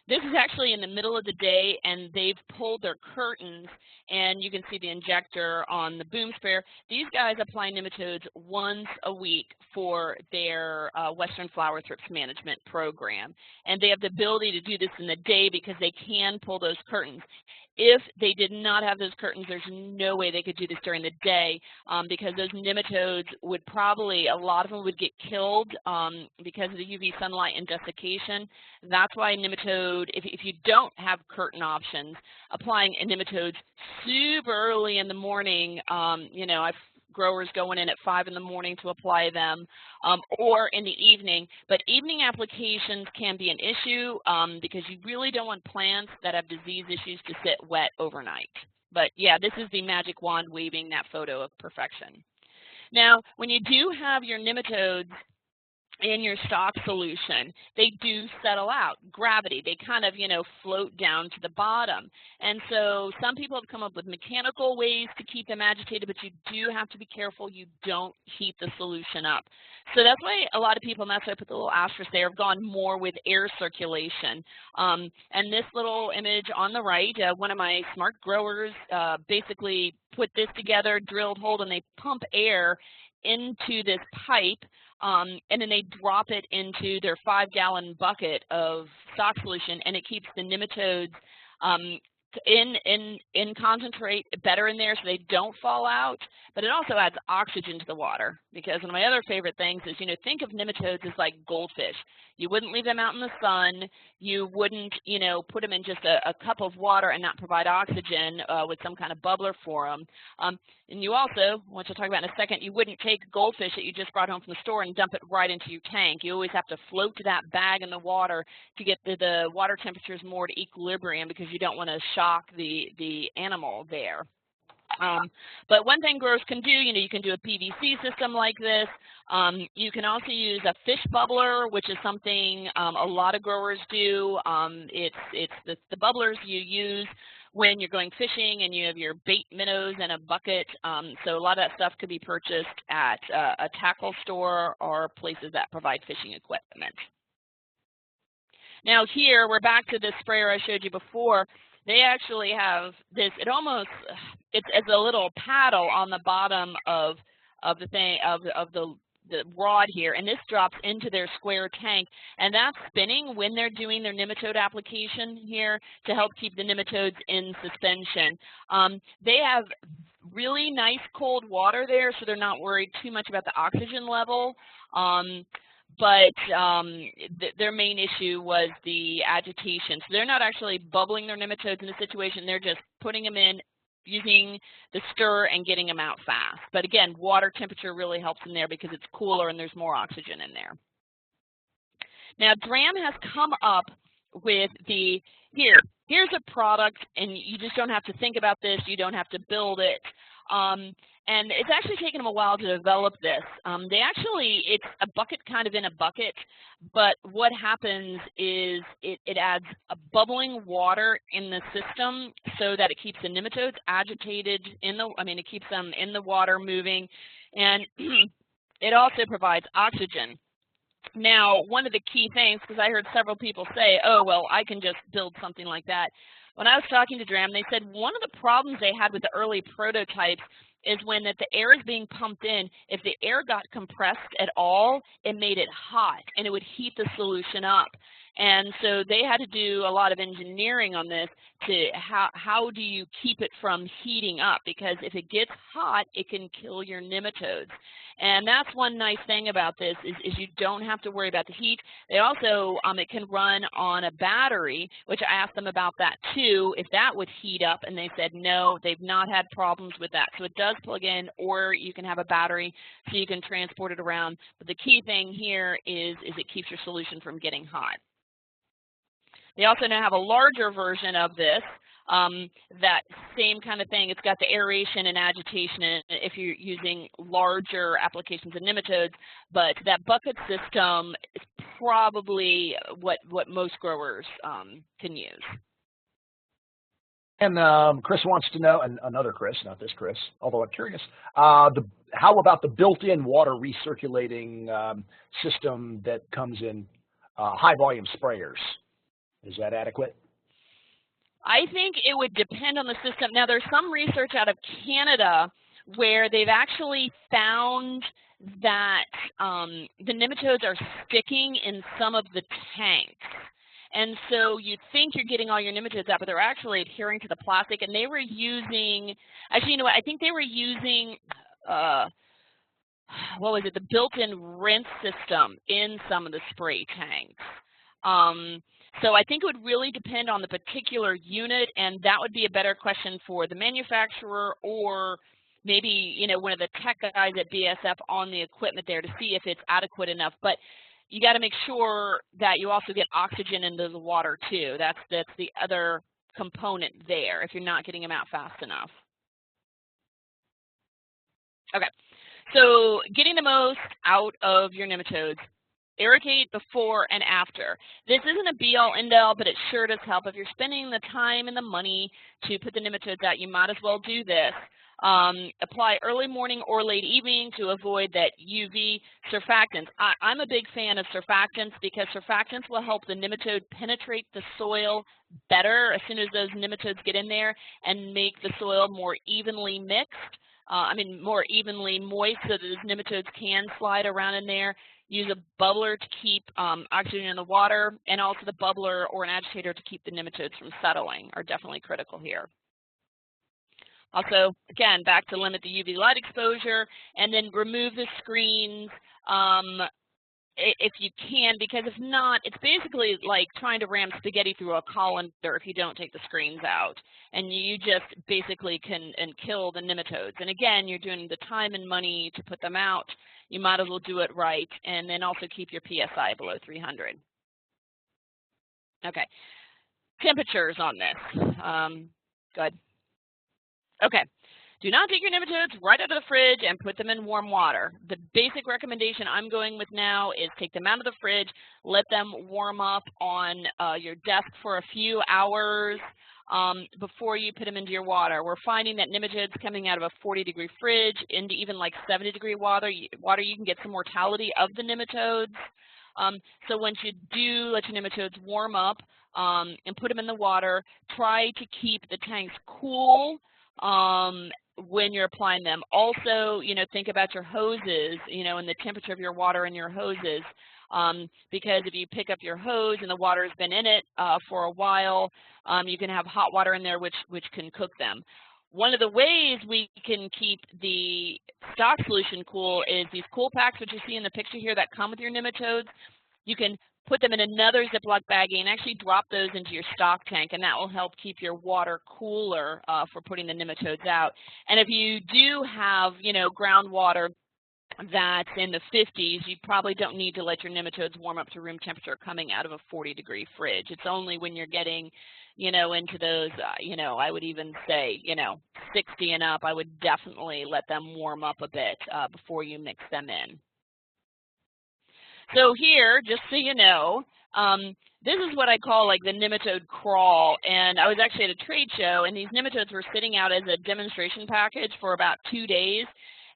[SPEAKER 2] This is actually in the middle of the day, and they've pulled their curtains, and you can see the injector on the boom sprayer. These guys apply nematodes once a week for their Western Flower Thrips Management Program, and they have the ability to do this in the day because they can pull those curtains. If they did not have those curtains, there's no way they could do this during the day because those nematodes would probably, a lot of them would get killed because of the UV sunlight and desiccation. That's why nematode, if you don't have curtain options, applying nematodes super early in the morning, you know, I've growers going in at 5 in the morning to apply them, or in the evening. But evening applications can be an issue because you really don't want plants that have disease issues to sit wet overnight. But yeah, this is the magic wand waving that photo of perfection. Now, when you do have your nematodes in your stock solution, they do settle out. Gravity, they kind of, you know, float down to the bottom. And so some people have come up with mechanical ways to keep them agitated, but you do have to be careful you don't heat the solution up. So that's why a lot of people, and that's why I put the little asterisk there, have gone more with air circulation. And this little image on the right, one of my smart growers basically put this together, drilled hole, and they pump air into this pipe, and then they drop it into their 5-gallon bucket of stock solution, and it keeps the nematodes in concentrate better in there so they don't fall out, but it also adds oxygen to the water. Because one of my other favorite things is, you know, think of nematodes as like goldfish. You wouldn't leave them out in the sun. You wouldn't, you know, put them in just a cup of water and not provide oxygen with some kind of bubbler for them. And you also, which I'll talk about in a second, you wouldn't take goldfish that you just brought home from the store and dump it right into your tank. You always have to float to that bag in the water to get the water temperatures more to equilibrium because you don't want to shock the animal there. But one thing growers can do, you know, you can do a PVC system like this. You can also use a fish bubbler, which is something a lot of growers do. It's the bubblers you use when you're going fishing and you have your bait minnows in a bucket. So a lot of that stuff could be purchased at a tackle store or places that provide fishing equipment. Now here, we're back to this sprayer I showed you before. They actually have this, it's a little paddle on the bottom of the thing, of the rod here, and this drops into their square tank, and that's spinning when they're doing their nematode application here to help keep the nematodes in suspension. They have really nice cold water there, so they're not worried too much about the oxygen level. But their main issue was the agitation. So they're not actually bubbling their nematodes in the situation. They're just putting them in, using the stir, and getting them out fast. But again, water temperature really helps in there because it's cooler and there's more oxygen in there. Now, DRAM has come up with here's a product, and you just don't have to think about this. You don't have to build it. And it's actually taken them a while to develop this. It's a bucket kind of in a bucket, but what happens is it adds a bubbling water in the system so that it keeps the nematodes agitated it keeps them in the water moving, and it also provides oxygen. Now, one of the key things, because I heard several people say, oh, well, I can just build something like that. When I was talking to DRAM, they said one of the problems they had with the early prototypes is when the air is being pumped in, if the air got compressed at all, it made it hot and it would heat the solution up. And so they had to do a lot of engineering on this to how do you keep it from heating up, because if it gets hot, it can kill your nematodes. And that's one nice thing about this is you don't have to worry about the heat. They also, it can run on a battery, which I asked them about that too, if that would heat up, and they said no, they've not had problems with that. So it does plug in, or you can have a battery so you can transport it around. But the key thing here is it keeps your solution from getting hot. They also now have a larger version of this, that same kind of thing. It's got the aeration and agitation if you're using larger applications of nematodes, but that bucket system is probably what most growers can use.
[SPEAKER 1] And Chris wants to know, and another Chris, not this Chris, although I'm curious, how about the built-in water recirculating system that comes in high-volume sprayers? Is that adequate?
[SPEAKER 2] I think it would depend on the system. Now, there's some research out of Canada where they've actually found that the nematodes are sticking in some of the tanks. And so you'd think you're getting all your nematodes out, but they're actually adhering to the plastic. And they were using, actually, you know what, I think they were using, what was it, the built-in rinse system in some of the spray tanks. So I think it would really depend on the particular unit, and that would be a better question for the manufacturer, or maybe, you know, one of the tech guys at BASF on the equipment there to see if it's adequate enough. But you got to make sure that you also get oxygen into the water too. That's the other component there if you're not getting them out fast enough. Okay, so getting the most out of your nematodes. Irrigate before and after. This isn't a be-all, end-all, but it sure does help. If you're spending the time and the money to put the nematodes out, you might as well do this. Apply early morning or late evening to avoid that UV surfactants. I'm a big fan of surfactants because surfactants will help the nematode penetrate the soil better as soon as those nematodes get in there and make the soil more evenly mixed. More evenly moist so that those nematodes can slide around in there. Use a bubbler to keep oxygen in the water, and also the bubbler or an agitator to keep the nematodes from settling are definitely critical here. Also, again, back to limit the UV light exposure, and then remove the screens if you can, because if not, it's basically like trying to ram spaghetti through a colander if you don't take the screens out. And you just basically can kill the nematodes. And again, you're doing the time and money to put them out. You might as well do it right, and then also keep your PSI below 300. Okay, temperatures on this. Good. Okay. Do not take your nematodes right out of the fridge and put them in warm water. The basic recommendation I'm going with now is take them out of the fridge, let them warm up on your desk for a few hours before you put them into your water. We're finding that nematodes coming out of a 40-degree fridge into even like 70-degree water, you can get some mortality of the nematodes. So once you do let your nematodes warm up and put them in the water, try to keep the tanks cool when you're applying them. Also, think about your hoses, and the temperature of your water in your hoses, because if you pick up your hose and the water has been in it for a while, you can have hot water in there which can cook them. One of the ways we can keep the stock solution cool is these cool packs, which you see in the picture here that come with your nematodes. You can put them in another Ziploc baggie and actually drop those into your stock tank, and that will help keep your water cooler for putting the nematodes out. And if you do have, groundwater that's in the 50s, you probably don't need to let your nematodes warm up to room temperature coming out of a 40-degree fridge. It's only when you're getting, into those, I would even say, 60 and up, I would definitely let them warm up a bit before you mix them in. So here, just so you know, this is what I call like the nematode crawl, and I was actually at a trade show, and these nematodes were sitting out as a demonstration package for about 2 days,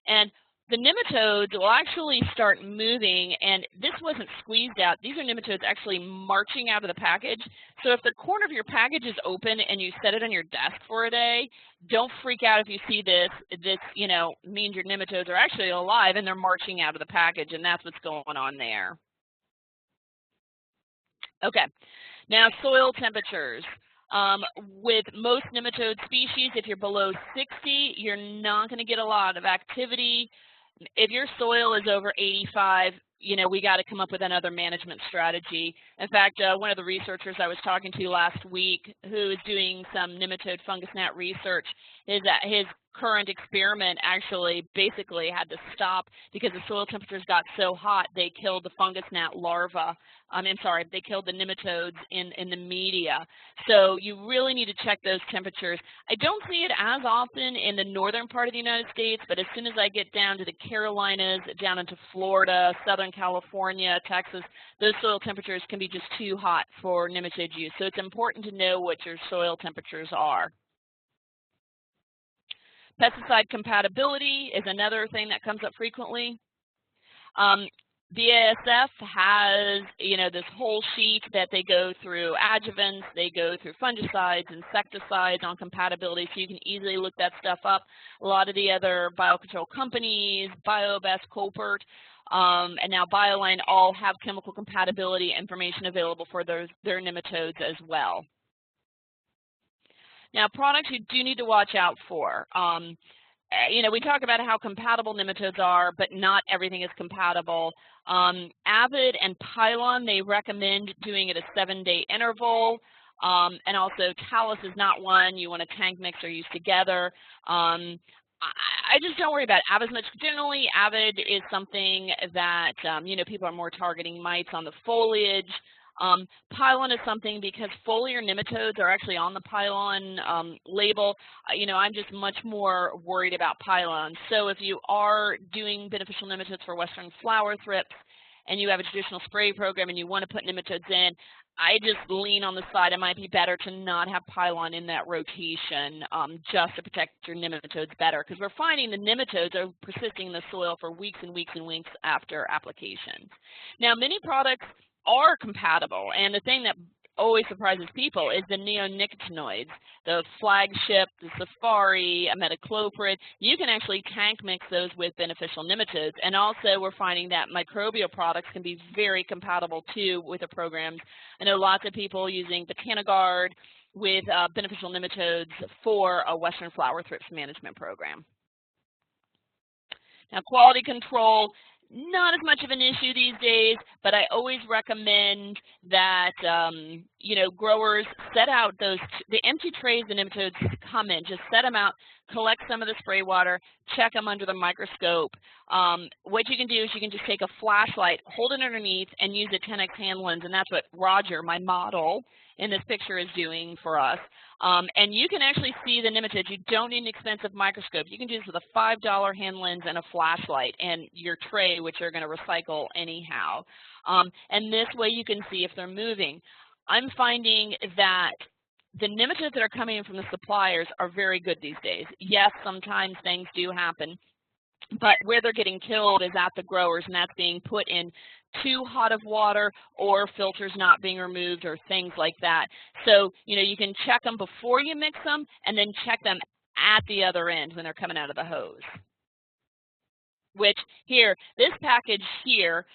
[SPEAKER 2] and the nematodes will actually start moving, and this wasn't squeezed out. These are nematodes actually marching out of the package. So if the corner of your package is open and you set it on your desk for a day, don't freak out if you see this. This, means your nematodes are actually alive and they're marching out of the package, and that's what's going on there. Okay, now soil temperatures. With most nematode species, if you're below 60, you're not going to get a lot of activity. If your soil is over 85, you know, we got to come up with another management strategy. In fact, one of the researchers I was talking to last week who is doing some nematode fungus gnat research is that his current experiment actually basically had to stop because the soil temperatures got so hot they killed the fungus gnat larva. They killed the nematodes in the media. So you really need to check those temperatures. I don't see it as often in the northern part of the United States, but as soon as I get down to the Carolinas, down into Florida, Southern California, Texas, those soil temperatures can be just too hot for nematode use. So it's important to know what your soil temperatures are. Pesticide compatibility is another thing that comes up frequently. BASF has, you know, this whole sheet that they go through adjuvants, they go through fungicides, insecticides on compatibility, so you can easily look that stuff up. A lot of the other biocontrol companies, BioBest, Colpert, and now BioLine all have chemical compatibility information available for their nematodes as well. Now, products you do need to watch out for. You know, we talk about how compatible nematodes are, but not everything is compatible. Avid and Pylon, they recommend doing it a 7-day interval. And also Talus is not one you want to tank mix or use together. I just don't worry about Avid as much. Generally, Avid is something that, you know, people are more targeting mites on the foliage. Pylon is something because foliar nematodes are actually on the Pylon label. You know, I'm just much more worried about Pylon. So if you are doing beneficial nematodes for western flower thrips and you have a traditional spray program and you want to put nematodes in, I just lean on the side. It might be better to not have Pylon in that rotation just to protect your nematodes better, because we're finding the nematodes are persisting in the soil for weeks and weeks and weeks after application. Now, many products are compatible, and the thing that always surprises people is the neonicotinoids, the flagship, the safari, imidacloprid. You can actually tank mix those with beneficial nematodes, and also we're finding that microbial products can be very compatible too with the programs. I know lots of people using Botanigard with beneficial nematodes for a western flower thrips management program. Now, quality control, not as much of an issue these days, but I always recommend that, you know, growers set out the empty trays the nematodes come in. Just set them out, collect some of the spray water, check them under the microscope. What you can do is you can just take a flashlight, hold it underneath, and use a 10x hand lens, and that's what Roger, my model in this picture, is doing for us. And you can actually see the nematodes. You don't need an expensive microscope. You can do this with a $5 hand lens and a flashlight and your tray, which you're going to recycle anyhow. And this way you can see if they're moving. I'm finding that the nematodes that are coming in from the suppliers are very good these days. Yes, sometimes things do happen, but where they're getting killed is at the growers, and that's being put in too hot of water or filters not being removed or things like that. So, you know, you can check them before you mix them and then check them at the other end when they're coming out of the hose. Which here, this package here,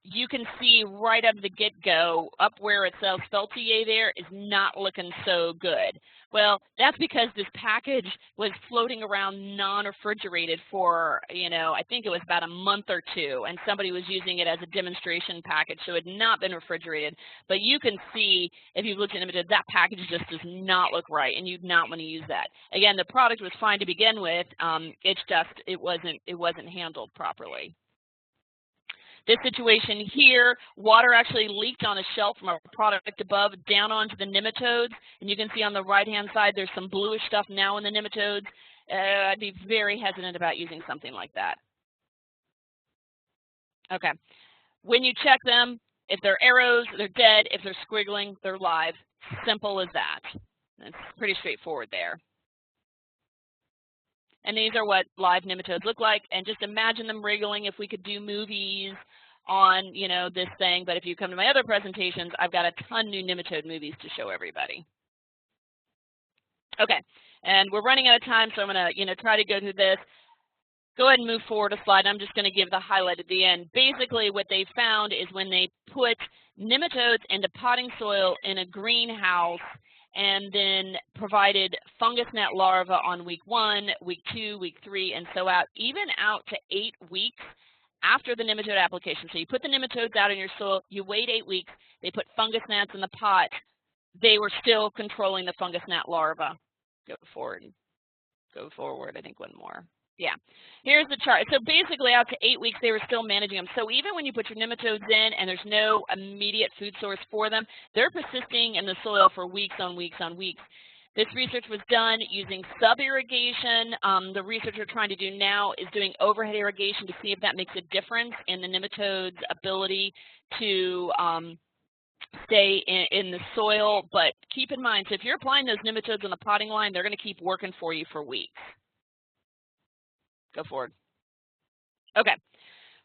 [SPEAKER 2] you can see right out of the get-go, up where it says Feltier there, is not looking so good. Well, that's because this package was floating around non-refrigerated for, you know, I think it was about a month or two, and somebody was using it as a demonstration package, so it had not been refrigerated. But you can see, if you've looked at it, that package just does not look right, and you'd not want to use that. Again, the product was fine to begin with. It's just it wasn't handled properly. This situation here, water actually leaked on a shelf from a product above down onto the nematodes. And you can see on the right-hand side, there's some bluish stuff now in the nematodes. I'd be very hesitant about using something like that. Okay. When you check them, if they're arrows, they're dead. If they're squiggling, they're live. Simple as that. It's pretty straightforward there. And these are what live nematodes look like. And just imagine them wriggling. If we could do movies on, you know, this thing. But if you come to my other presentations, I've got a ton new nematode movies to show everybody. Okay, and we're running out of time, so I'm going to, you know, try to go through this. go ahead and move forward a slide. I'm just going to give the highlight at the end. Basically, what they found is when they put nematodes into potting soil in a greenhouse and then provided fungus gnat larvae on week 1, week 2, week 3, and so out, even out to 8 weeks after the nematode application. So you put the nematodes out in your soil, you wait 8 weeks, they put fungus gnats in the pot, they were still controlling the fungus gnat larvae. Go forward, I think one more. Yeah, here's the chart. So basically out to 8 weeks, they were still managing them. So even when you put your nematodes in and there's no immediate food source for them, they're persisting in the soil for weeks on weeks on weeks. This research was done using sub-irrigation. The research we're trying to do now is doing overhead irrigation to see if that makes a difference in the nematodes' ability to stay in the soil. But keep in mind, so if you're applying those nematodes on the potting line, they're going to keep working for you for weeks. Go forward. Okay,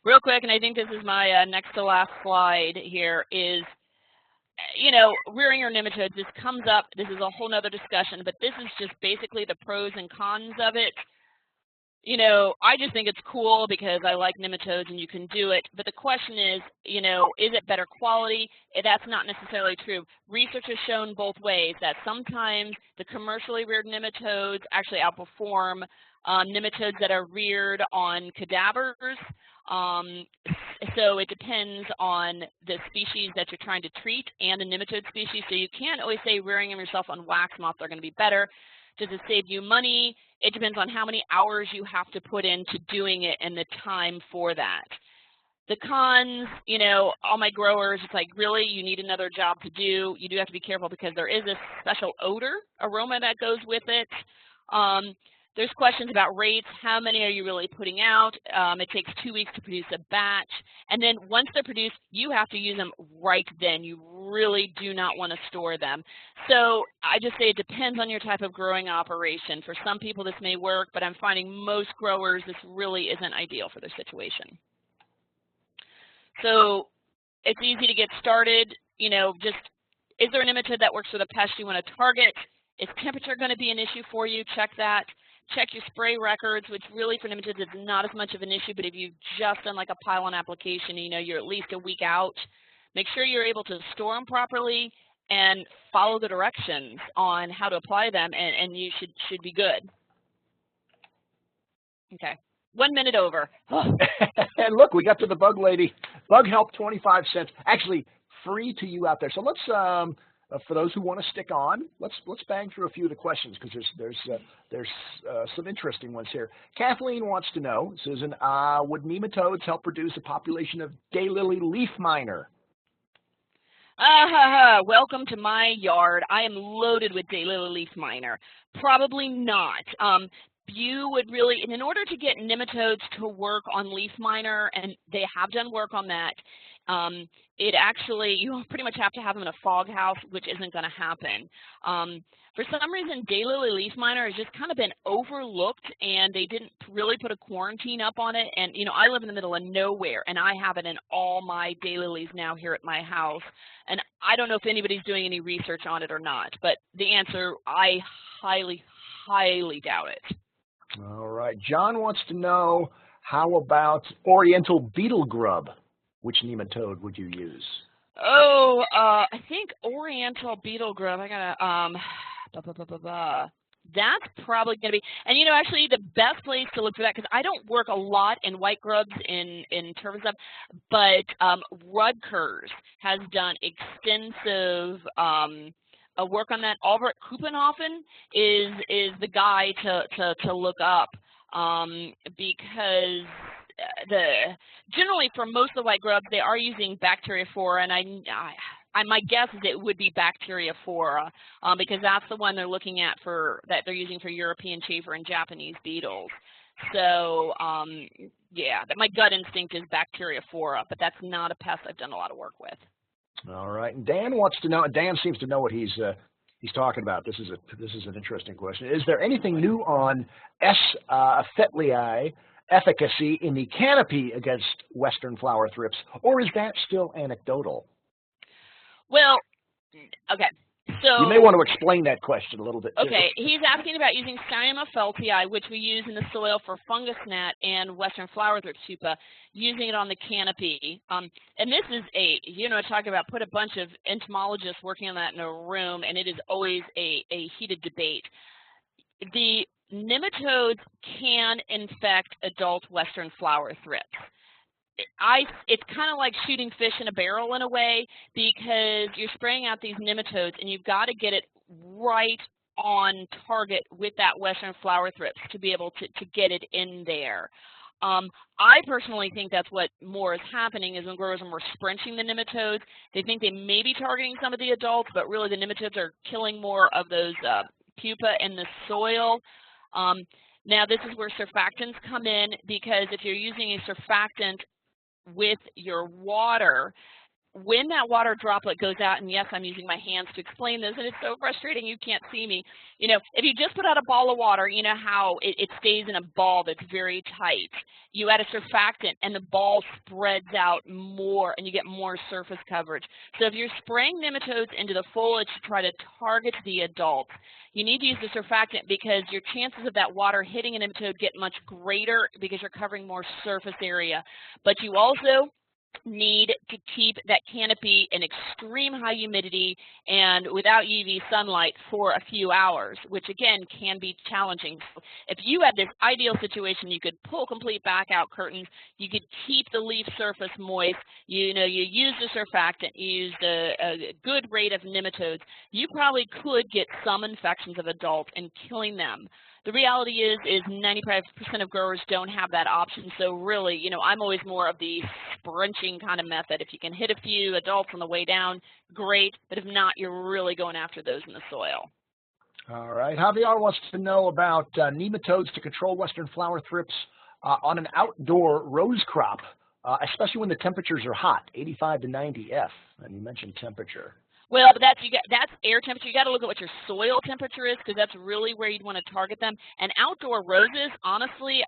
[SPEAKER 2] real quick, and I think this is my next to last slide here is, you know, rearing your nematodes. This comes up, this is a whole nother discussion, but this is just basically the pros and cons of it. You know, I just think it's cool because I like nematodes and you can do it, but the question is, you know, is it better quality? That's not necessarily true. Research has shown both ways, that sometimes the commercially reared nematodes actually outperform nematodes that are reared on cadavers. So it depends on the species that you're trying to treat and the nematode species. So you can't always say rearing them yourself on wax moths are going to be better. Does it save you money? It depends on how many hours you have to put into doing it and the time for that. The cons, you know, all my growers, it's like, really, you need another job to do. You do have to be careful because there is a special aroma that goes with it. There's questions about rates. How many are you really putting out? It takes 2 weeks to produce a batch. And then once they're produced, you have to use them right then. You really do not want to store them. So I just say it depends on your type of growing operation. For some people, this may work, but I'm finding most growers, this really isn't ideal for their situation. So it's easy to get started. You know, just, is there a nematode that works for the pest you want to target? Is temperature going to be an issue for you? Check that. Check your spray records, which really for nematodes is not as much of an issue, but if you've just done like a pile-on application, you know, you're at least a week out, make sure you're able to store them properly and follow the directions on how to apply them, and you should be good. Okay, 1 minute over.
[SPEAKER 1] And look, we got to the Buglady. Bug help, 25 cents. Actually, free to you out there. So let's, for those who want to stick on, let's bang through a few of the questions because there's some interesting ones here. Kathleen wants to know, Susan, would nematodes help produce a population of daylily leaf miner?
[SPEAKER 2] Welcome to my yard. I am loaded with daylily leaf miner. Probably not. You would really, and in order to get nematodes to work on leaf miner, and they have done work on that, it actually, you pretty much have to have them in a fog house, which isn't going to happen. For some reason, daylily leaf miner has just kind of been overlooked, and they didn't really put a quarantine up on it. And, you know, I live in the middle of nowhere, and I have it in all my daylilies now here at my house. And I don't know if anybody's doing any research on it or not, but the answer, I highly, highly doubt it.
[SPEAKER 1] All right. John wants to know, how about oriental beetle grub? Which nematode would you use?
[SPEAKER 2] Oh, I think oriental beetle grub. I gotta that's probably gonna be. And you know, actually, the best place to look for that, because I don't work a lot in white grubs in terms of, but Rutgers has done extensive work on that. Albert Kuppenhofen is the guy to look up because generally for most of the white grubs they are using bacteriophora, and my guess is it would be bacteriophora because that's the one they're looking at that they're using for European chafer and Japanese beetles. So yeah, my gut instinct is bacteriophora, but that's not a pest I've done a lot of work with.
[SPEAKER 1] All right, and Dan wants to know. Dan seems to know what he's talking about. This is an interesting question. Is there anything new on S. Fetlii efficacy in the canopy against western flower thrips, or is that still anecdotal?
[SPEAKER 2] Well, okay. So,
[SPEAKER 1] you may want to explain that question a little bit, too.
[SPEAKER 2] Okay, he's asking about using Styrioma feltii, which we use in the soil for fungus gnat and western flower thrips pupa, using it on the canopy. And this is talk about put a bunch of entomologists working on that in a room, and it is always a heated debate. The nematodes can infect adult western flower thrips. It's kind of like shooting fish in a barrel in a way, because you're spraying out these nematodes and you've got to get it right on target with that western flower thrips to be able to get it in there. I personally think that's what more is happening is when growers are more sprinting the nematodes. They think they may be targeting some of the adults, but really the nematodes are killing more of those pupa in the soil. Now this is where surfactants come in, because if you're using a surfactant with your water, when that water droplet goes out, and yes, I'm using my hands to explain this, and it's so frustrating you can't see me. If you just put out a ball of water, you know how it stays in a ball that's very tight. You add a surfactant, and the ball spreads out more, and you get more surface coverage. So if you're spraying nematodes into the foliage to try to target the adults, you need to use the surfactant, because your chances of that water hitting a nematode get much greater because you're covering more surface area. But you also need to keep that canopy in extreme high humidity and without UV sunlight for a few hours, which again can be challenging. If you had this ideal situation, you could pull complete back out curtains, you could keep the leaf surface moist, you use the surfactant, you used a good rate of nematodes, you probably could get some infections of adults and killing them. The reality is 95% of growers don't have that option. So really, I'm always more of the sprinting kind of method. If you can hit a few adults on the way down, great. But if not, you're really going after those in the soil.
[SPEAKER 1] All right. Javier wants to know about nematodes to control western flower thrips on an outdoor rose crop, especially when the temperatures are hot, 85 to 90 F. And you mentioned temperature.
[SPEAKER 2] Well, that's air temperature. You got to look at what your soil temperature is, because that's really where you'd want to target them. And outdoor roses, honestly,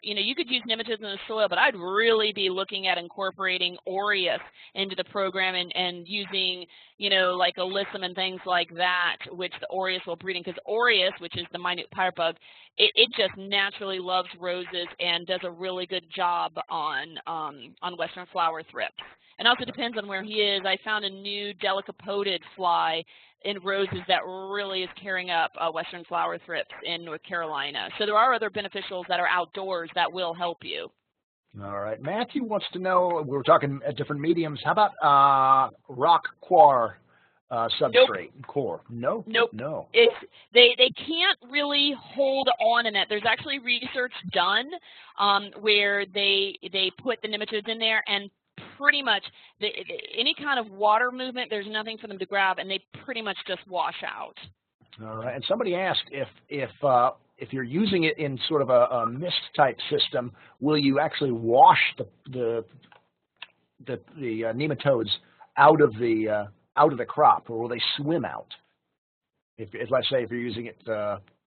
[SPEAKER 2] you could use nematodes in the soil, but I'd really be looking at incorporating aureus into the program and using, like alyssum and things like that, which the aureus will breed in, because aureus, which is the minute pirate bug, it just naturally loves roses and does a really good job on western flower thrips. And also depends on where he is. I found a new delicapoted fly in roses that really is carrying up western flower thrips in North Carolina. So there are other beneficials that are outdoors that will help you.
[SPEAKER 1] All right. Matthew wants to know, we were talking at different mediums, how about rock quartz substrate? Nope. Core? No?
[SPEAKER 2] Nope.
[SPEAKER 1] No.
[SPEAKER 2] They can't really hold on in that. There's actually research done where they put the nematodes in there, and pretty much any kind of water movement, there's nothing for them to grab, and they pretty much just wash out.
[SPEAKER 1] All right. And somebody asked if you're using it in sort of a mist type system, will you actually wash the nematodes out of the crop, or will they swim out? If let's say if you're using it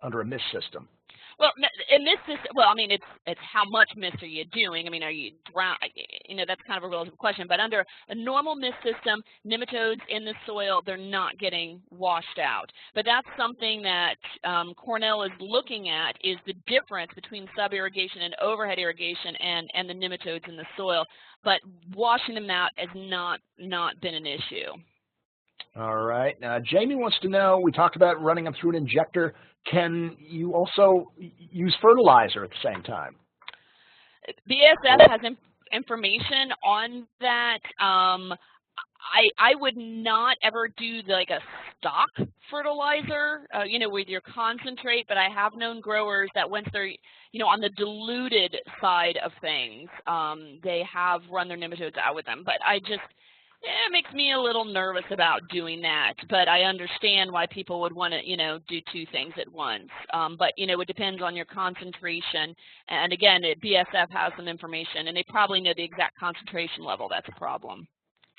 [SPEAKER 1] under a mist system.
[SPEAKER 2] Well, in this system, well, I mean, it's how much mist are you doing? I mean, are you drown? That's kind of a relative question. But under a normal mist system, nematodes in the soil, they're not getting washed out. But that's something that Cornell is looking at, is the difference between sub-irrigation and overhead irrigation and the nematodes in the soil. But washing them out has not been an issue.
[SPEAKER 1] All right. Jamie wants to know, we talked about running them through an injector. Can you also use fertilizer at the same time?
[SPEAKER 2] BASF has information on that. I would not ever do like a stock fertilizer, with your concentrate, but I have known growers that once they're, on the diluted side of things, they have run their nematodes out with them. But it makes me a little nervous about doing that, but I understand why people would want to, do two things at once. But, it depends on your concentration. And again, BASF has some information, and they probably know the exact concentration level. That's a problem.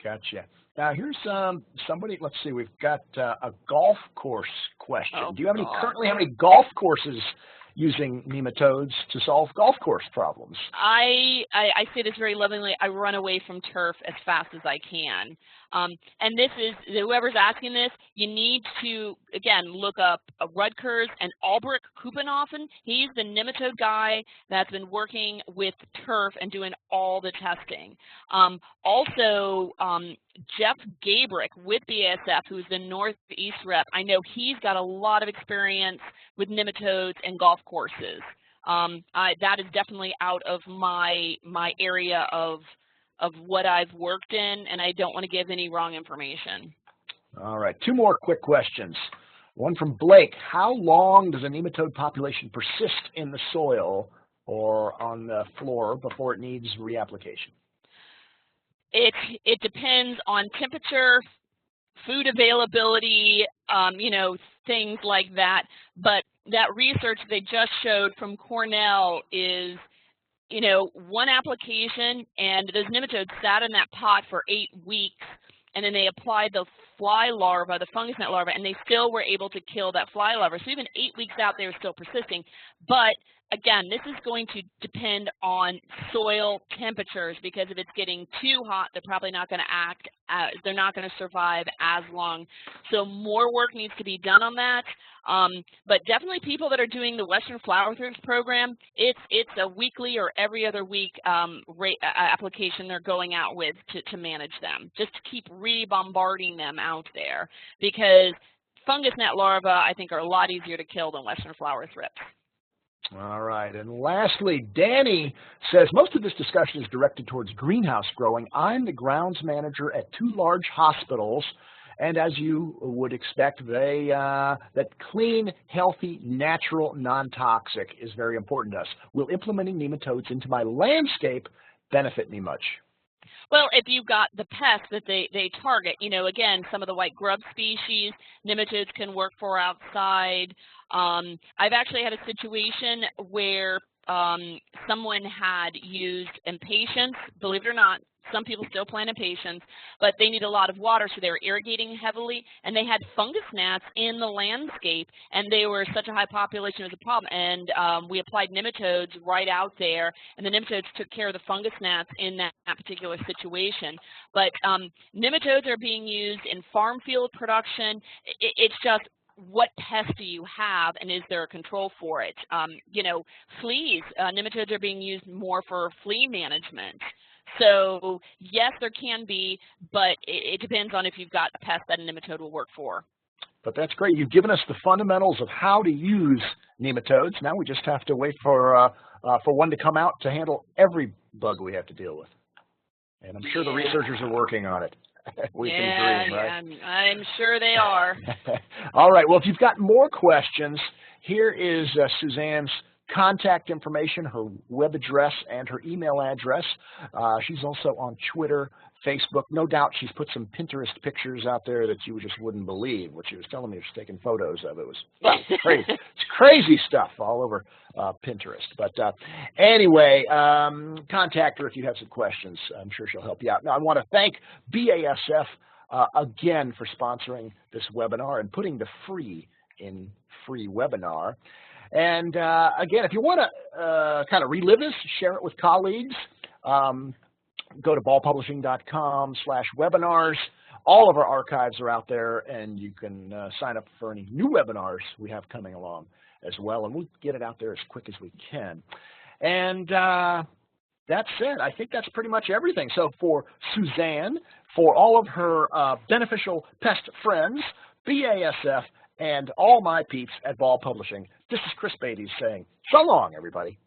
[SPEAKER 1] Gotcha. Now, here's somebody, let's see, we've got a golf course question. Do you have currently how many golf courses using nematodes to solve golf course problems.
[SPEAKER 2] I say this very lovingly. I run away from turf as fast as I can. And this is, whoever's asking this, you need to, again, look up Rutgers and Ulbrich Kuppenhofen. He's the nematode guy that's been working with turf and doing all the testing. Also, Jeff Gabrick with BASF, who's the Northeast rep, I know he's got a lot of experience with nematodes and golf courses. That is definitely out of my area of what I've worked in, and I don't want to give any wrong information.
[SPEAKER 1] All right, 2 more quick questions. One from Blake. How long does a nematode population persist in the soil or on the floor before it needs reapplication?
[SPEAKER 2] It depends on temperature, food availability, you know, things like that. But that research they just showed from Cornell is, you know, 1 application, and those nematodes sat in that pot for 8 weeks, and then they applied the fly larva, the fungus gnat larva, and they still were able to kill that fly larva. So even 8 weeks out, they were still persisting. But again, this is going to depend on soil temperatures, because if it's getting too hot, they're probably not going to act, they're not going to survive as long. So more work needs to be done on that. But definitely people that are doing the Western Flower Thrips program, it's a weekly or every other week application they're going out with to manage them, just to keep re-bombarding them out there, because fungus gnat larvae, I think, are a lot easier to kill than Western Flower Thrips.
[SPEAKER 1] All right, and lastly, Danny says, most of this discussion is directed towards greenhouse growing. I'm the grounds manager at 2 large hospitals, and as you would expect, that clean, healthy, natural, non-toxic is very important to us. Will implementing nematodes into my landscape benefit me much?
[SPEAKER 2] Well, if you've got the pests that they target, you know, again, some of the white grub species, nematodes can work for outside. I've actually had a situation where someone had used impatiens, believe it or not. Some people still plant impatiens, but they need a lot of water, so they were irrigating heavily, and they had fungus gnats in the landscape, and they were such a high population, it was a problem. And we applied nematodes right out there, and the nematodes took care of the fungus gnats in that particular situation. But nematodes are being used in farm field production. It's just, what pest do you have, and is there a control for it? You know, fleas, nematodes are being used more for flea management. So yes, there can be, but it depends on if you've got a pest that a nematode will work for.
[SPEAKER 1] But that's great. You've given us the fundamentals of how to use nematodes. Now we just have to wait for one to come out to handle every bug we have to deal with. And I'm sure the researchers are working on it. We can dream, right?
[SPEAKER 2] Yeah, I'm sure they are.
[SPEAKER 1] All right. Well, if you've got more questions, here is Suzanne's contact information, her web address, and her email address. She's also on Twitter, Facebook. No doubt she's put some Pinterest pictures out there that you just wouldn't believe what she was telling me. She was taking photos of. It was crazy. It's crazy stuff all over Pinterest. But anyway, contact her if you have some questions. I'm sure she'll help you out. Now, I want to thank BASF again for sponsoring this webinar and putting the free in free webinar. And again, if you want to kind of relive this, share it with colleagues, go to ballpublishing.com/webinars. All of our archives are out there, and you can sign up for any new webinars we have coming along as well, and we'll get it out there as quick as we can. And that's it. I think that's pretty much everything. So for Suzanne, for all of her beneficial pest friends, BASF, and all my peeps at Ball Publishing, this is Chris Beytes saying, so long, everybody.